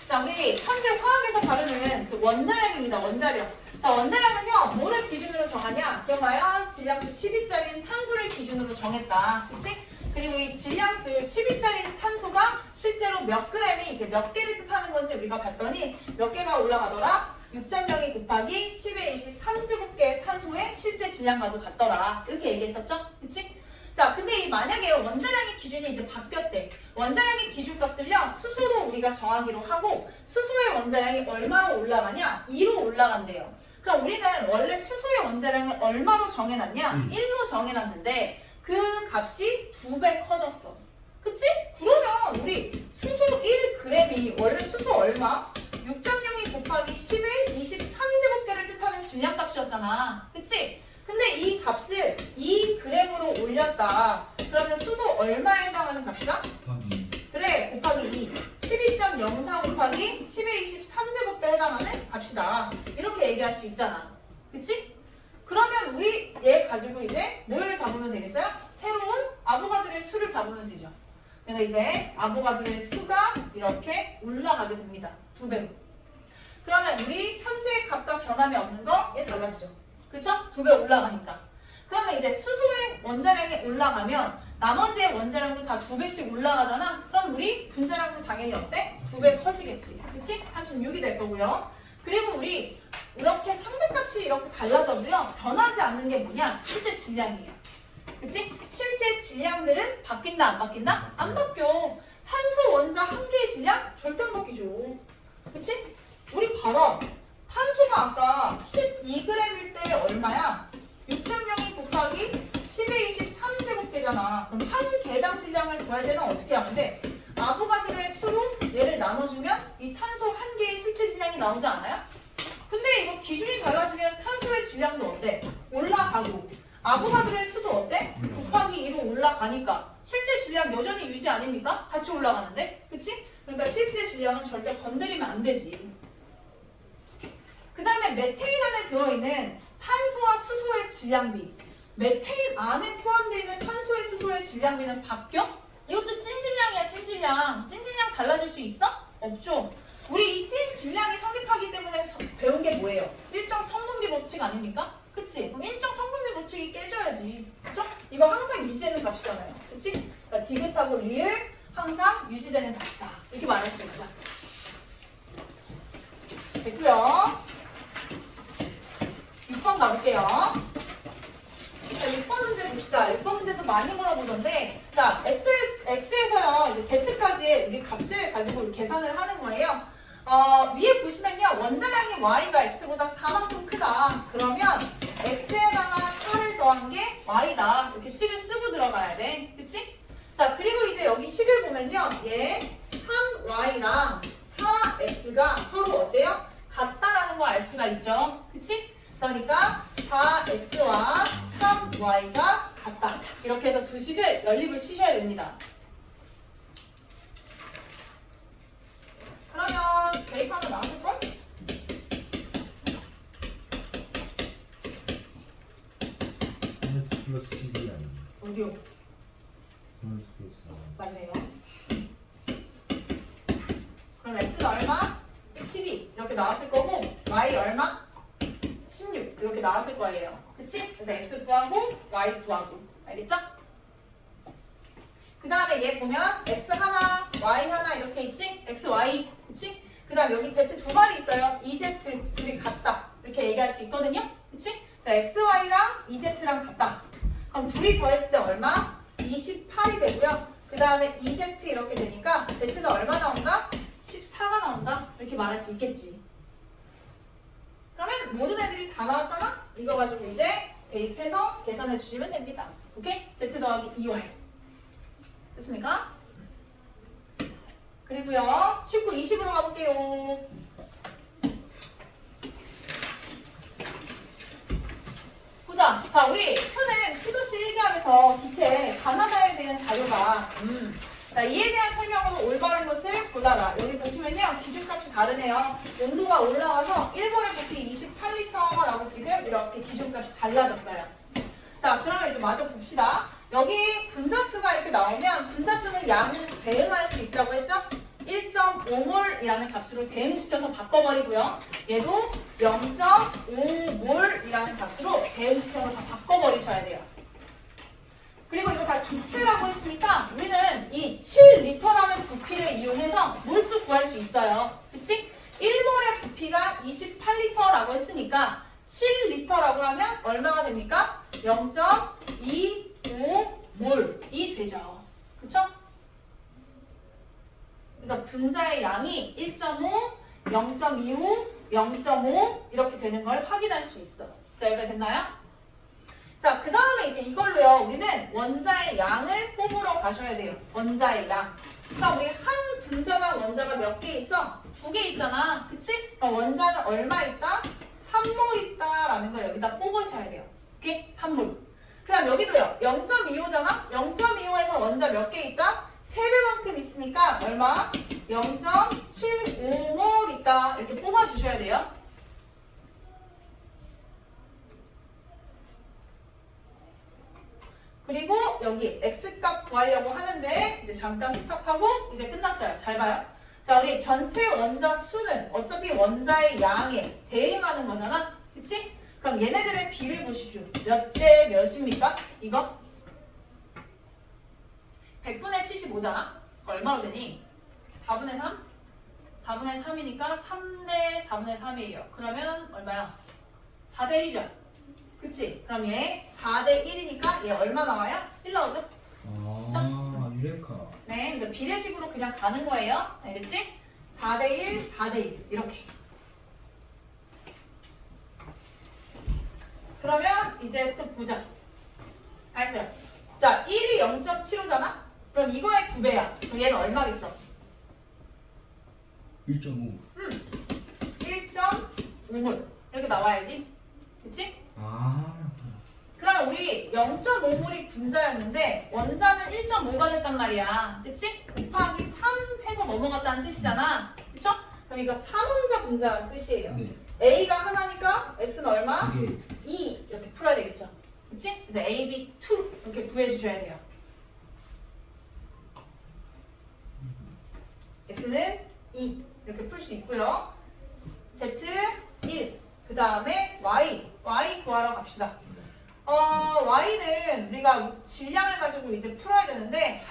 자, 우리 현재 화학에서 다루는 그 원자량입니다. 원자량. 자, 원자량은요, 뭐를 기준으로 정하냐? 기억나요? 질량수 12짜리인 탄소를 기준으로 정했다. 그치? 그리고 이 질량수 12짜리 탄소가 실제로 몇 그램이 이제 몇 개를 뜻하는 건지 우리가 봤더니 몇 개가 올라가더라? 6.02 곱하기 10의 23제곱개의 탄소의 실제 질량과도 같더라. 이렇게 얘기했었죠? 그치? 자, 근데 이 만약에 원자량의 기준이 이제 바뀌었대. 원자량의 기준값을요, 수소로 우리가 정하기로 하고 수소의 원자량이 얼마로 올라가냐? 2로 올라간대요. 그럼 우리는 원래 수소의 원자량을 얼마로 정해놨냐? 1로 정해놨는데 그 값이 2배 커졌어. 그치? 그러면 우리 수소 1g이 원래 수소 얼마? 6.02 곱하기 10의 23제곱개를 뜻하는 질량값이었잖아. 그치? 근데 이 값을 2g으로 올렸다. 그러면 수소 얼마에 해당하는 값이다? 곱하기. 그래, 곱하기 2. 12.04 곱하기 10의 23제곱개에 해당하는 값이다. 이렇게 얘기할 수 있잖아. 그치? 그러면 우리 얘 가지고 이제 뭘 잡으면 되겠어요? 새로운 아보가드로의 수를 잡으면 되죠. 그래서 이제 아보가드로의 수가 이렇게 올라가게 됩니다. 2배로. 그러면 우리 현재 값과 변함이 없는 거 얘 달라지죠. 그쵸? 2배 올라가니까. 그러면 이제 수소의 원자량이 올라가면 나머지의 원자량도 다 2배씩 올라가잖아. 그럼 우리 분자량도 당연히 어때? 2배 커지겠지. 그치? 36이 될 거고요. 그리고 우리 이렇게 상대값이 이렇게 달라져도요. 변하지 않는 게 뭐냐? 실제 질량이에요. 그치? 실제 질량들은 바뀐다 안 바뀐다? 안 바뀌어. 탄소 원자 한 개의 질량? 절대 안 바뀌죠. 그치? 우리 봐라. 탄소가 아까 12g일 때 얼마야? 6.02 곱하기 10의 23제곱개잖아. 그럼 한 개당 질량을 구할 때는 어떻게 하면 돼? 아보가드로의 수로 얘를 나눠주면 이 탄소 한 개의 실제 질량이 나오지 않아요? 근데 이거 기준이 달라지면 탄소의 질량도 어때? 올라가고 아보가드로의 수도 어때? 곱하기 2로 올라가니까 실제 질량 여전히 유지 아닙니까? 같이 올라가는데? 그치? 그러니까 실제 질량은 절대 건드리면 안 되지. 그 다음에 메테인 안에 들어있는 탄소와 수소의 질량비. 메테인 안에 포함되어 있는 탄소의 수소의 질량비는 바뀌어? 이것도 찐질량이야, 찐질량. 찐질량 달라질 수 있어? 없죠. 우리 이 찐질량이 성립하기 때문에 배운 게 뭐예요? 일정 성분비 법칙 아닙니까? 그치? 그럼 일정 성분비 법칙이 깨져야지. 그쵸? 이거 항상 유지되는 값이잖아요. 그치? 그러니까 디귿하고 리을 항상 유지되는 값이다. 이렇게 말할 수 있죠. 됐고요. 6번 가볼게요. 자, 6번 문제 봅시다. 6번 문제도 많이 물어보던데, 자, X에서요, 이제 Z까지 우리 값을 가지고 계산을 하는 거예요. 위에 보시면요, 원자량이 Y가 X보다 4만큼 크다. 그러면 X에다가 4를 더한 게 Y다. 이렇게 식을 쓰고 들어가야 돼. 그치? 자, 그리고 이제 여기 식을 보면요, 얘 3Y랑 4X가 서로 어때요? 같다라는 걸 알 수가 있죠. 그치? 그러니까 4x와 3y가 같다. 이렇게 해서 두 식을 연립을 치셔야 됩니다. 그러면 대입하면 나왔을걸? x 플러스 12 아니에요? 어디요? x 플러스 4. 맞네요. 그럼 x가 얼마? 12 이렇게 나왔을 거고 y 얼마? 16 이렇게 나왔을 거예요. 그치? 그래서 x 구하고 y 구하고 알겠죠? 그 다음에 얘 보면 x 하나, y 하나 이렇게 있지? x, y 그치? 그 다음 여기 z 두 마리 있어요. ez 둘이 같다 이렇게 얘기할 수 있거든요. 그치? 자, x, y랑 ez랑 같다. 그럼 둘이 더했을 때 얼마? 28이 되고요. 그 다음에 ez 이렇게 되니까 z는 얼마 나온다? 14가 나온다. 이렇게 말할 수 있겠지. 그러면 모든 애들이 다 나왔잖아? 이거 가지고 이제 대입해서 계산해 주시면 됩니다. 오케이? z 더하기 2y. 됐습니까? 그리고요. 19, 20으로 가볼게요. 보자. 자, 우리 펴낸 티도시 1기압에서 기체 가나다에 대한 자료가 자, 이에 대한 설명으로 올바른 것을 골라라. 여기 보시면요. 기준값이 다르네요. 온도가 올라가서 1몰의 부피 28L라고 지금 이렇게 기준값이 달라졌어요. 자, 그러면 이제 마저 봅시다. 여기 분자수가 이렇게 나오면 분자수는 양을 대응할 수 있다고 했죠? 1.5몰이라는 값으로 대응시켜서 바꿔버리고요. 얘도 0.5몰이라는 값으로 대응시켜서 다 바꿔버리셔야 돼요. 그리고 이거 다 기체라고 했으니까 우리는 이 7L라는 부피를 이용해서 몰수 구할 수 있어요. 그치? 1몰의 부피가 28L라고 했으니까 7L라고 하면 얼마가 됩니까? 0.25몰이 되죠. 그쵸? 그래서 분자의 양이 1.5, 0.25, 0.5 이렇게 되는 걸 확인할 수 있어. 자, 여기가 됐나요? 자, 그 다음에 이제 이걸로요. 우리는 원자의 양을 뽑으러 가셔야 돼요. 원자의 양. 그럼 우리 한 분자당 원자가 몇 개 있어? 2개 있잖아. 그치? 그럼 원자는 얼마 있다? 3몰 있다라는 걸 여기다 뽑으셔야 돼요. 오케이? 3몰. 그 다음 여기도요. 0.25잖아? 0.25에서 원자 몇 개 있다? 3배만큼 있으니까 얼마? 0.75몰 있다. 이렇게 뽑아주셔야 돼요. 그리고 여기 x값 구하려고 하는데 이제 잠깐 스탑하고 이제 끝났어요. 잘 봐요. 자, 우리 전체 원자 수는 어차피 원자의 양에 대응하는 거잖아. 그치? 그럼 얘네들의 비를 보십시오. 몇 대 몇입니까? 이거? 100분의 75잖아? 얼마로 되니? 4분의 3? 4분의 3이니까 3대 4분의 3이에요. 그러면 얼마야? 4대 1이죠? 그치? 그럼 얘 4대 1이니까 얘 얼마 나와요? 1 나오죠? 아, 유레카. 네, 이제 비례식으로 그냥 가는 거예요. 알겠지? 4대 1, 4대 1 이렇게. 그러면 이제 또 보자. 알았어요. 자, 1이 0.75잖아? 그럼 이거의 2배야. 그럼 얘는 얼마겠어? 1.5. 1.5몰 이렇게 나와야지. 그치? 아. 그럼 우리 0.5몰이 분자였는데 원자는 1.5가 됐단 말이야. 그치? 곱하기 3 해서 넘어갔다는 뜻이잖아. 그쵸? 그럼 이거 3원자 분자라는 뜻이에요. 네. A가 하나니까 X는 얼마? 이게 2 이렇게 풀어야 되겠죠. 그치? 그래서 A, B, 2 이렇게 구해주셔야 돼요. X는 2 이렇게 풀 수 있고요. Z 1 그 다음에 Y 구하러 갑시다. Y는 우리가 질량을 가지고 이제 풀어야 되는데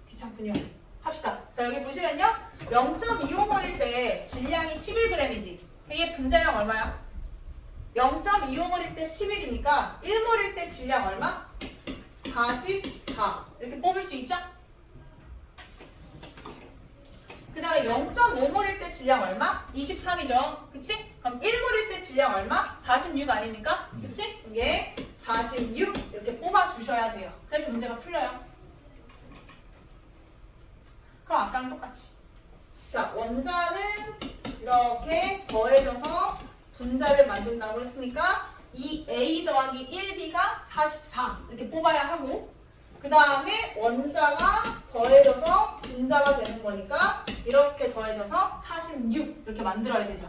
귀찮군요. 합시다. 자, 여기 보시면요. 0.25몰일 때 질량이 11g이지. 이게 분자량 얼마야? 0.25몰일 때 11이니까 1몰일 때 질량 얼마? 44 이렇게 뽑을 수 있죠? 그 다음에 0.5몰일 때 질량 얼마? 23이죠. 그치? 그럼 1몰일 때 질량 얼마? 46 아닙니까? 그치? 이게 46 이렇게 뽑아주셔야 돼요. 그래서 문제가 풀려요. 그럼 아까랑 똑같이. 자, 원자는 이렇게 더해져서 분자를 만든다고 했으니까 이 A 더하기 1B가 44 이렇게 뽑아야 하고 그 다음에 원자가 더해져서 분자가 되는 거니까 이렇게 더해져서 46 이렇게 만들어야 되죠.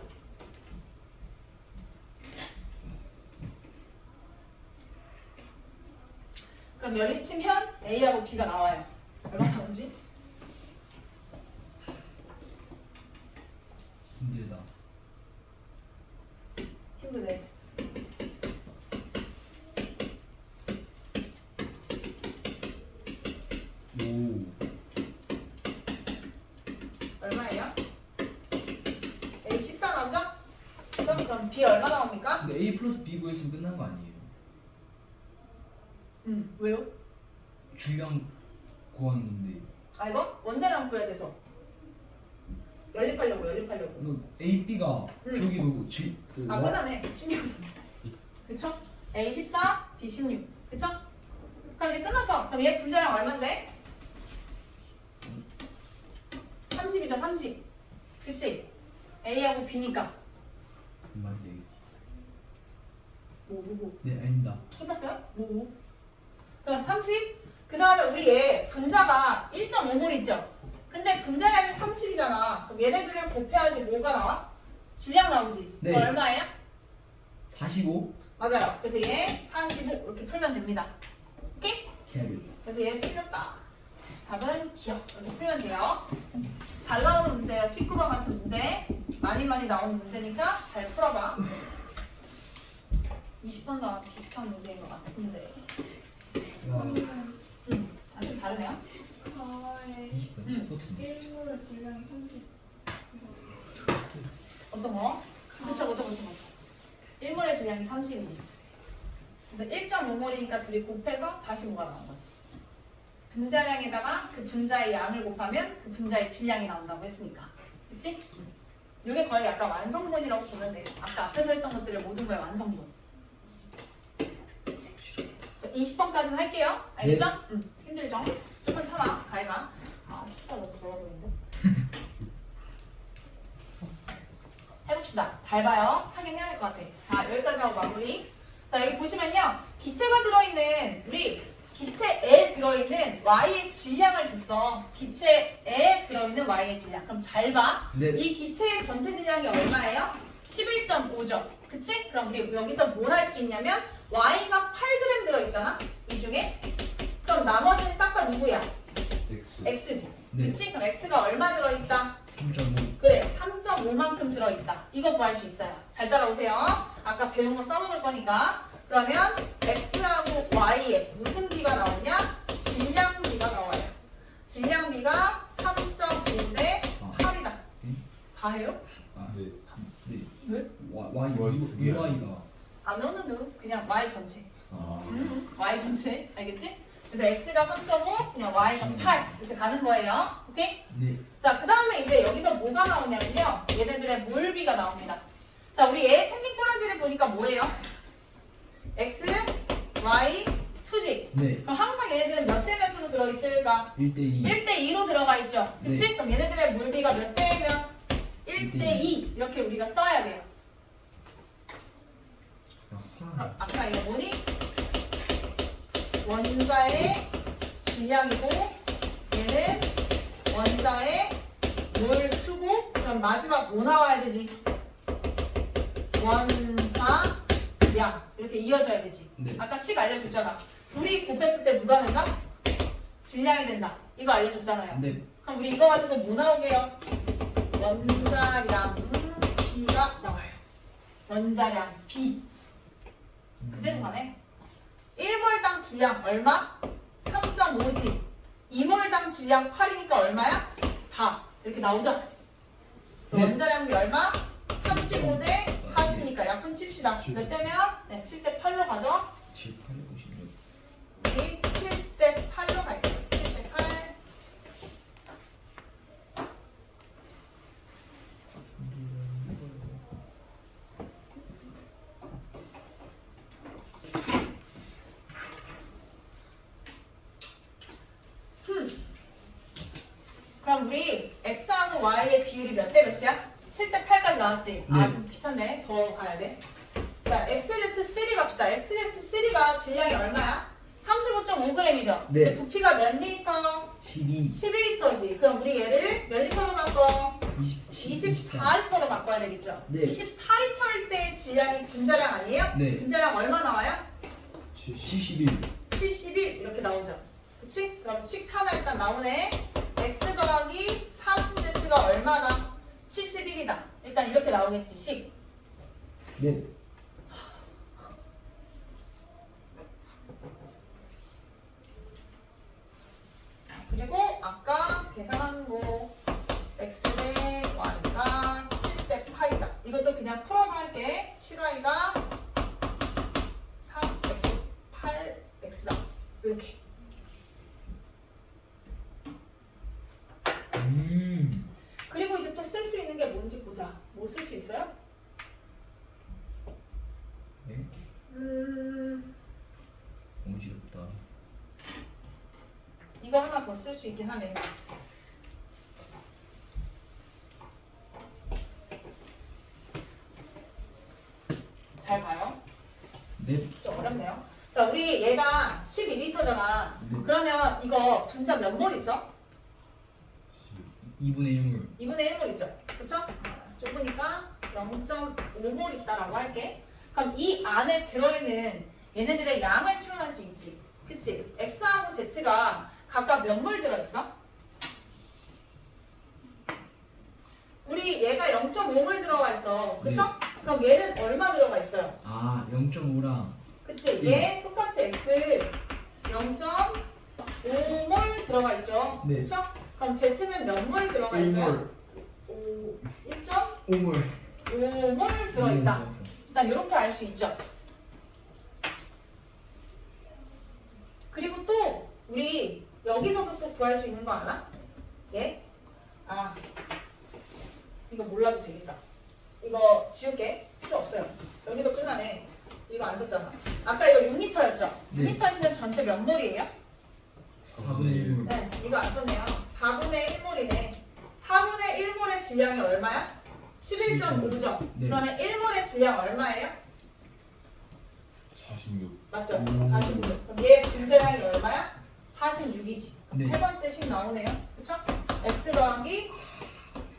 그럼 열이 치면 A하고 B가 나와요. 얼마 나오지? 힘들다. 힘드네. 오. 얼마예요? A 14 나오죠? 그럼 B 얼마 나옵니까? 근데 A 플러스 B 구했으면 끝난 거 아니에요? 왜요? 질량 구하는데. 아 이거? 원자량 구해야 돼서 연립하려고. 이거 A, B가 저기도 그 아 끝나네. 16 그쵸? A 14, B 16 그쵸? 그럼 이제 끝났어. 그럼 얘 분자량 얼만데? 30이죠 30 그치? A하고 B니까 뭔지 알겠지? 뭐 네, 아닙니다. 끝났어요? 뭐 그럼 30? 그 다음에 우리 얘 분자가 1.5몰 있죠? 근데 분자량이 30이잖아. 그럼 얘네들을 곱해야지 뭐가 나와? 질량 나오지? 네. 그거 얼마예요? 45? 맞아요. 그래서 얘 45 이렇게 풀면 됩니다. 오케이? 캐리. 그래서 얘 틀렸다. 답은 기억. 이렇게 풀면 돼요. 잘 나오는 문제예요. 19번 같은 문제. 많이 나오는 문제니까 잘 풀어봐. 20번도 비슷한 문제인 것 같은데. 와, 아, 좀 다르네요. 가에 20번, 10%. 1몰 분량이 30. 어떤 거? 그쵸. 1몰의 질량이 30이지. 그래서 1.5몰이니까 둘이 곱해서 45가 나온 거지. 분자량에다가 그 분자의 양을 곱하면 그 분자의 질량이 나온다고 했으니까. 그치? 이게 거의 약간 완성본이라고 보면 돼요. 아까 앞에서 했던 것들의 모든 거의 완성본. 20번까지는 할게요. 알겠죠? 응. 힘들죠? 조금 참아. 가해가. 아, 숫자 너무 더워 보이는데. 해봅시다. 잘 봐요. 하긴 해야 될 것 같아. 자, 여기까지 하고 마무리. 자, 여기 보시면요. 기체가 들어있는, 우리 기체에 들어있는 Y의 질량을 줬어. 기체에 들어있는 Y의 질량. 그럼 잘 봐. 네. 이 기체의 전체 질량이 얼마예요? 11.5죠. 그치? 그럼 우리 여기서 뭘 할 수 있냐면 Y가 8g 들어있잖아. 이 중에. 그럼 나머지는 싹 다 누구야? X. X지. 네. 그치? 그럼 X가 얼마 들어있다? 3.5. 그래, 3.5만큼 들어있다. 이거 구할 수 있어요. 잘 따라오세요. 아까 배운 거 써먹을 거니까. 그러면 X하고 Y에 무슨 비가 나오냐? 질량비가 나와요. 질량비가 3.5대 8이다. 4예요? 아, 네. 네. 왜? Y, 두 개. Y가. 아, 너는 그냥 Y 전체. 아. Y 전체. 알겠지? 그래서 X가 3.5, 그냥 Y가 8. 이렇게 가는 거예요. 오케이? 네. 자, 그 다음에 이제 여기서 뭐가 나오냐면요. 얘네들의 몰비가 나옵니다. 자, 우리 얘 생긴 꼬라지를 보니까 뭐예요? X, Y, 2지. 네. 그럼 항상 얘네들은 몇 대 몇으로 들어있을까? 1대2. 1대2로 들어가 있죠. 그치? 네. 그럼 얘네들의 몰비가 몇 대면? 1대2. 이렇게 우리가 써야 돼요. 그럼 아까 이거 뭐니? 원자의 질량이고 얘는 원자의 몰 수고 그럼 마지막 뭐 나와야 되지? 원자량 이렇게 이어져야 되지. 네. 아까 식 알려줬잖아. 둘이 곱했을 때 누가 된다? 질량이 된다. 이거 알려줬잖아요. 네. 그럼 우리 이거 가지고 뭐 나오게요? 원자량 B가 나와요. 원자량 B. 그대로 가네. 1몰당 질량 얼마? 3.5지. 2몰당 질량 8이니까 얼마야? 4. 이렇게 나오죠? 네. 원자량비 얼마? 35대 40이니까 아니니까 약분 칩시다. 몇 대면? 네, 7대 8로 가죠. 7, 8, 56. 우리 7대 8로 갈게요. 7대 8. 그럼 우리 x하고 y의 비율이 몇 대 몇이야? 7대 8까지 나왔지? 아, 좀 귀찮네. 더 가야 돼. 자, XZ3 갑시다. XZ3가 질량이 얼마야? 35.5g이죠? 네. 근데 부피가 몇 리터? 12, 11리터지. 그럼 우리 얘를 몇 리터로 바꿔? 24. 24리터로 바꿔야 되겠죠? 네. 24리터일 때 질량이 분자량 아니에요? 네. 분자량 얼마 나와요? 71. 71 이렇게 나오죠. 그치? 그럼 식 하나 일단 나오네. x 더하기 3z가 얼마나? 71이다. 일단 이렇게 나오겠지. 식. 네. 그리고 아까 계산한 거 x 대 y가 7대 8이다. 이것도 그냥 풀어서 할게. 7y가 3x 8x다. 이렇게. 그리고 이제 또 쓸 수 있는 게 뭔지 보자. 뭐 쓸 수 있어요? 네. 어지럽다. 이거 하나 더 쓸 수 있긴 하네. 잘 봐요. 네. 좀 어렵네요. 자, 우리 얘가 12리터잖아. 네. 그러면 이거 분자 몇 몰 있어? 2분의 1물. 2분의 1몰 있죠? 그쵸? 좁으니까 0.5몰 있다라고 할게. 그럼 이 안에 들어있는 얘네들의 양을 추론할 수 있지. 그치? X하고 Z가 각각 몇 몰 들어있어? 우리 얘가 0.5몰 들어가 있어. 그쵸? 네. 그럼 얘는 얼마 들어가 있어요? 아, 0.5랑. 그치? 얘 똑같이 X 0.5몰 들어가 있죠? 네. 그쵸? 그럼 Z는 몇 몰 들어가 있어요? 5몰. 1.5몰 들어있다. 일단 이렇게 알 수 있죠. 그리고 또 우리 여기서도 또 구할 수 있는 거 알아? 예? 아, 이거 몰라도 되겠다. 이거 지울게. 필요 없어요. 여기서 끝나네. 이거 안 썼잖아. 아까 이거 6리터였죠? 네. 6리터 쓰면 전체 몇 몰이에요? 4분의 1물. 네, 이거 안 썼네요. 4분의 1몰이네. 4분의 1몰의 질량이 얼마야? 11.5죠. 네. 그러면 1몰의 질량 얼마예요? 46. 맞죠? 오. 46. 그럼 얘 분자량이 얼마야? 46이지. 네. 세 번째 식 나오네요. 그쵸? x 더하기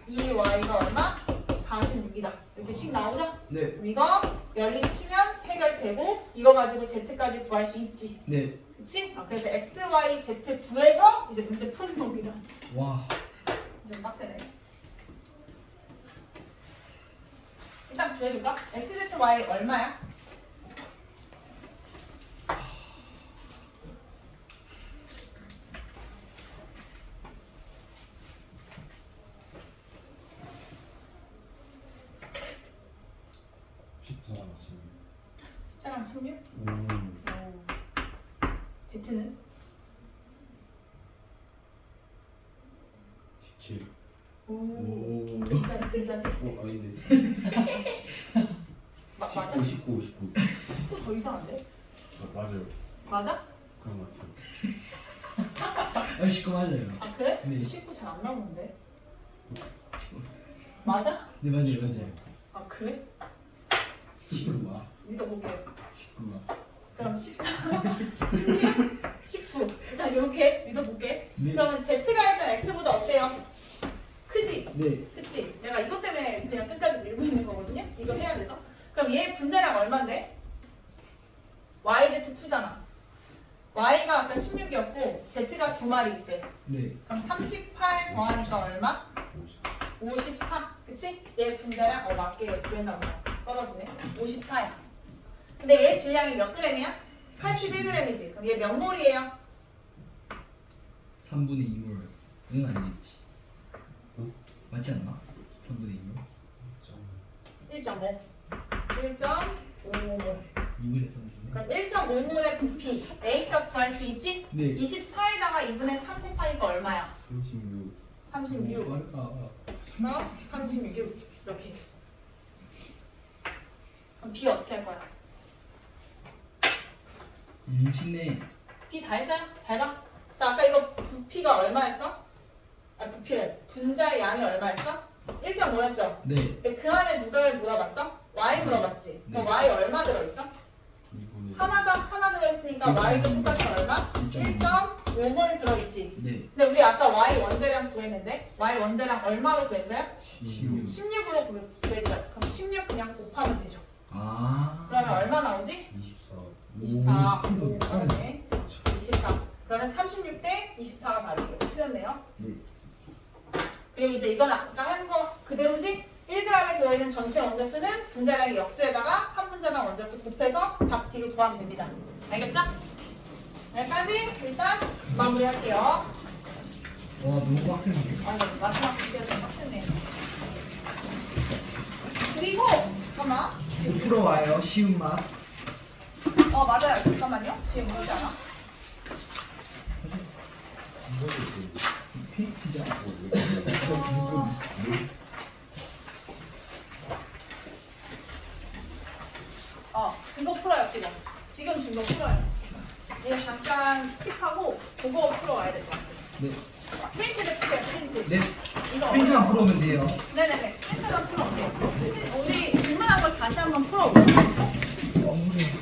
2y가 얼마? 46이다. 이렇게 식 나오죠? 네. 그럼 이거 열림 치면 해결되고 이거 가지고 z까지 구할 수 있지. 네. 그치? 그래서 x, y, z 구해서 이제 문제 푸는 겁니다. 와. 좀 빡세네. 일단 구해줄까? x, z, y 얼마야? 숫자랑 16? z는? 17. 오. 진짜지? 아닌데. 맞아? 19, 19. 19 더 이상한데? 맞아요. 맞아? 그런 것 같아요. 19 맞아요. 아 그래? 네. 19 잘 안 나오는데? 맞아? 네, 맞아요. 맞아요. 아 그래? 19가. 믿어볼게요. 19가. 그럼 14, 16, 19 일단 이렇게 믿어볼게. 네. 그러면 Z가 일단 X보다 어때요? 크지? 네. 그치? 내가 이것 때문에 그냥 끝까지 밀고 있는 거거든요? 이거 해야 돼서. 그럼 얘 분자량 얼만데? YZ2잖아. Y가 아까 16이었고 Z가 2마리 있대. 네. 그럼 38 더하니까 얼마? 54. 그치? 얘 분자량 맞게 구했나 보다. 떨어지네. 54야. 근데 얘 질량이 몇 g이야? 81g이지. 그럼 얘 몇 몰이에요? 3분의 2물. 이건 아니겠지. 맞지 않나? 3분의 2물. 1.5. 1.5몰. 2분의 30. 그럼 1.5몰의 부피 A 값 구할 수 있지? 네. 24에다가 2분의 3 곱하니까 얼마야? 36. 36. 그럼 36 이렇게. 그럼 B 어떻게 할 거야? 쉽네. B 다 했어요? 잘 봐. 자, 아까 이거 부피가 얼마였어? 아, 부피래. 분자의 양이 얼마였어? 1.5였죠? 네. 근데 그 안에 누가를 물어봤어? Y 물어봤지? 그럼 Y 얼마 들어있어? 2분의 하나 들어있으니까 Y도 똑같이 얼마? 1.5몰 들어있지? 네. 근데 우리 아까 Y 원자량 구했는데 Y 원자량 얼마로 구했어요? 16. 16으로 구했죠? 그럼 16 그냥 곱하면 되죠? 아. 그러면 얼마 나오지? 24. 24. 오, 그러네. 24. 그러면 36대 24가 바로 이렇게 틀렸네요. 네. 그리고 이제 이건 아까 한 거 그대로지? 1g에 들어있는 전체 원자수는 분자량의 역수에다가 한 분자당 원자수 곱해서 각 D를 구하면 됩니다. 알겠죠? 여기까지 일단 마무리할게요. 와 너무 빡센데. 아, 이거 마지막 문제가 좀 빡세네. 그리고 잠깐만. 이거 풀어와요. 쉬운 맛. 맞아요. 잠깐만요. 뒤에 모르지 않아? 피 진짜. 이거 풀어요, 지금 준 거 풀어요. 이거 잠깐 킵하고 그거 풀어와야 될 것 같아요. 네. 프린트 됐어요, 프린트. 네. 이거 프린트만 풀어오면 돼요. 네네네. 프린트만 풀어오세요. 우리 질문한 걸 다시 한번 풀어볼게요. 네.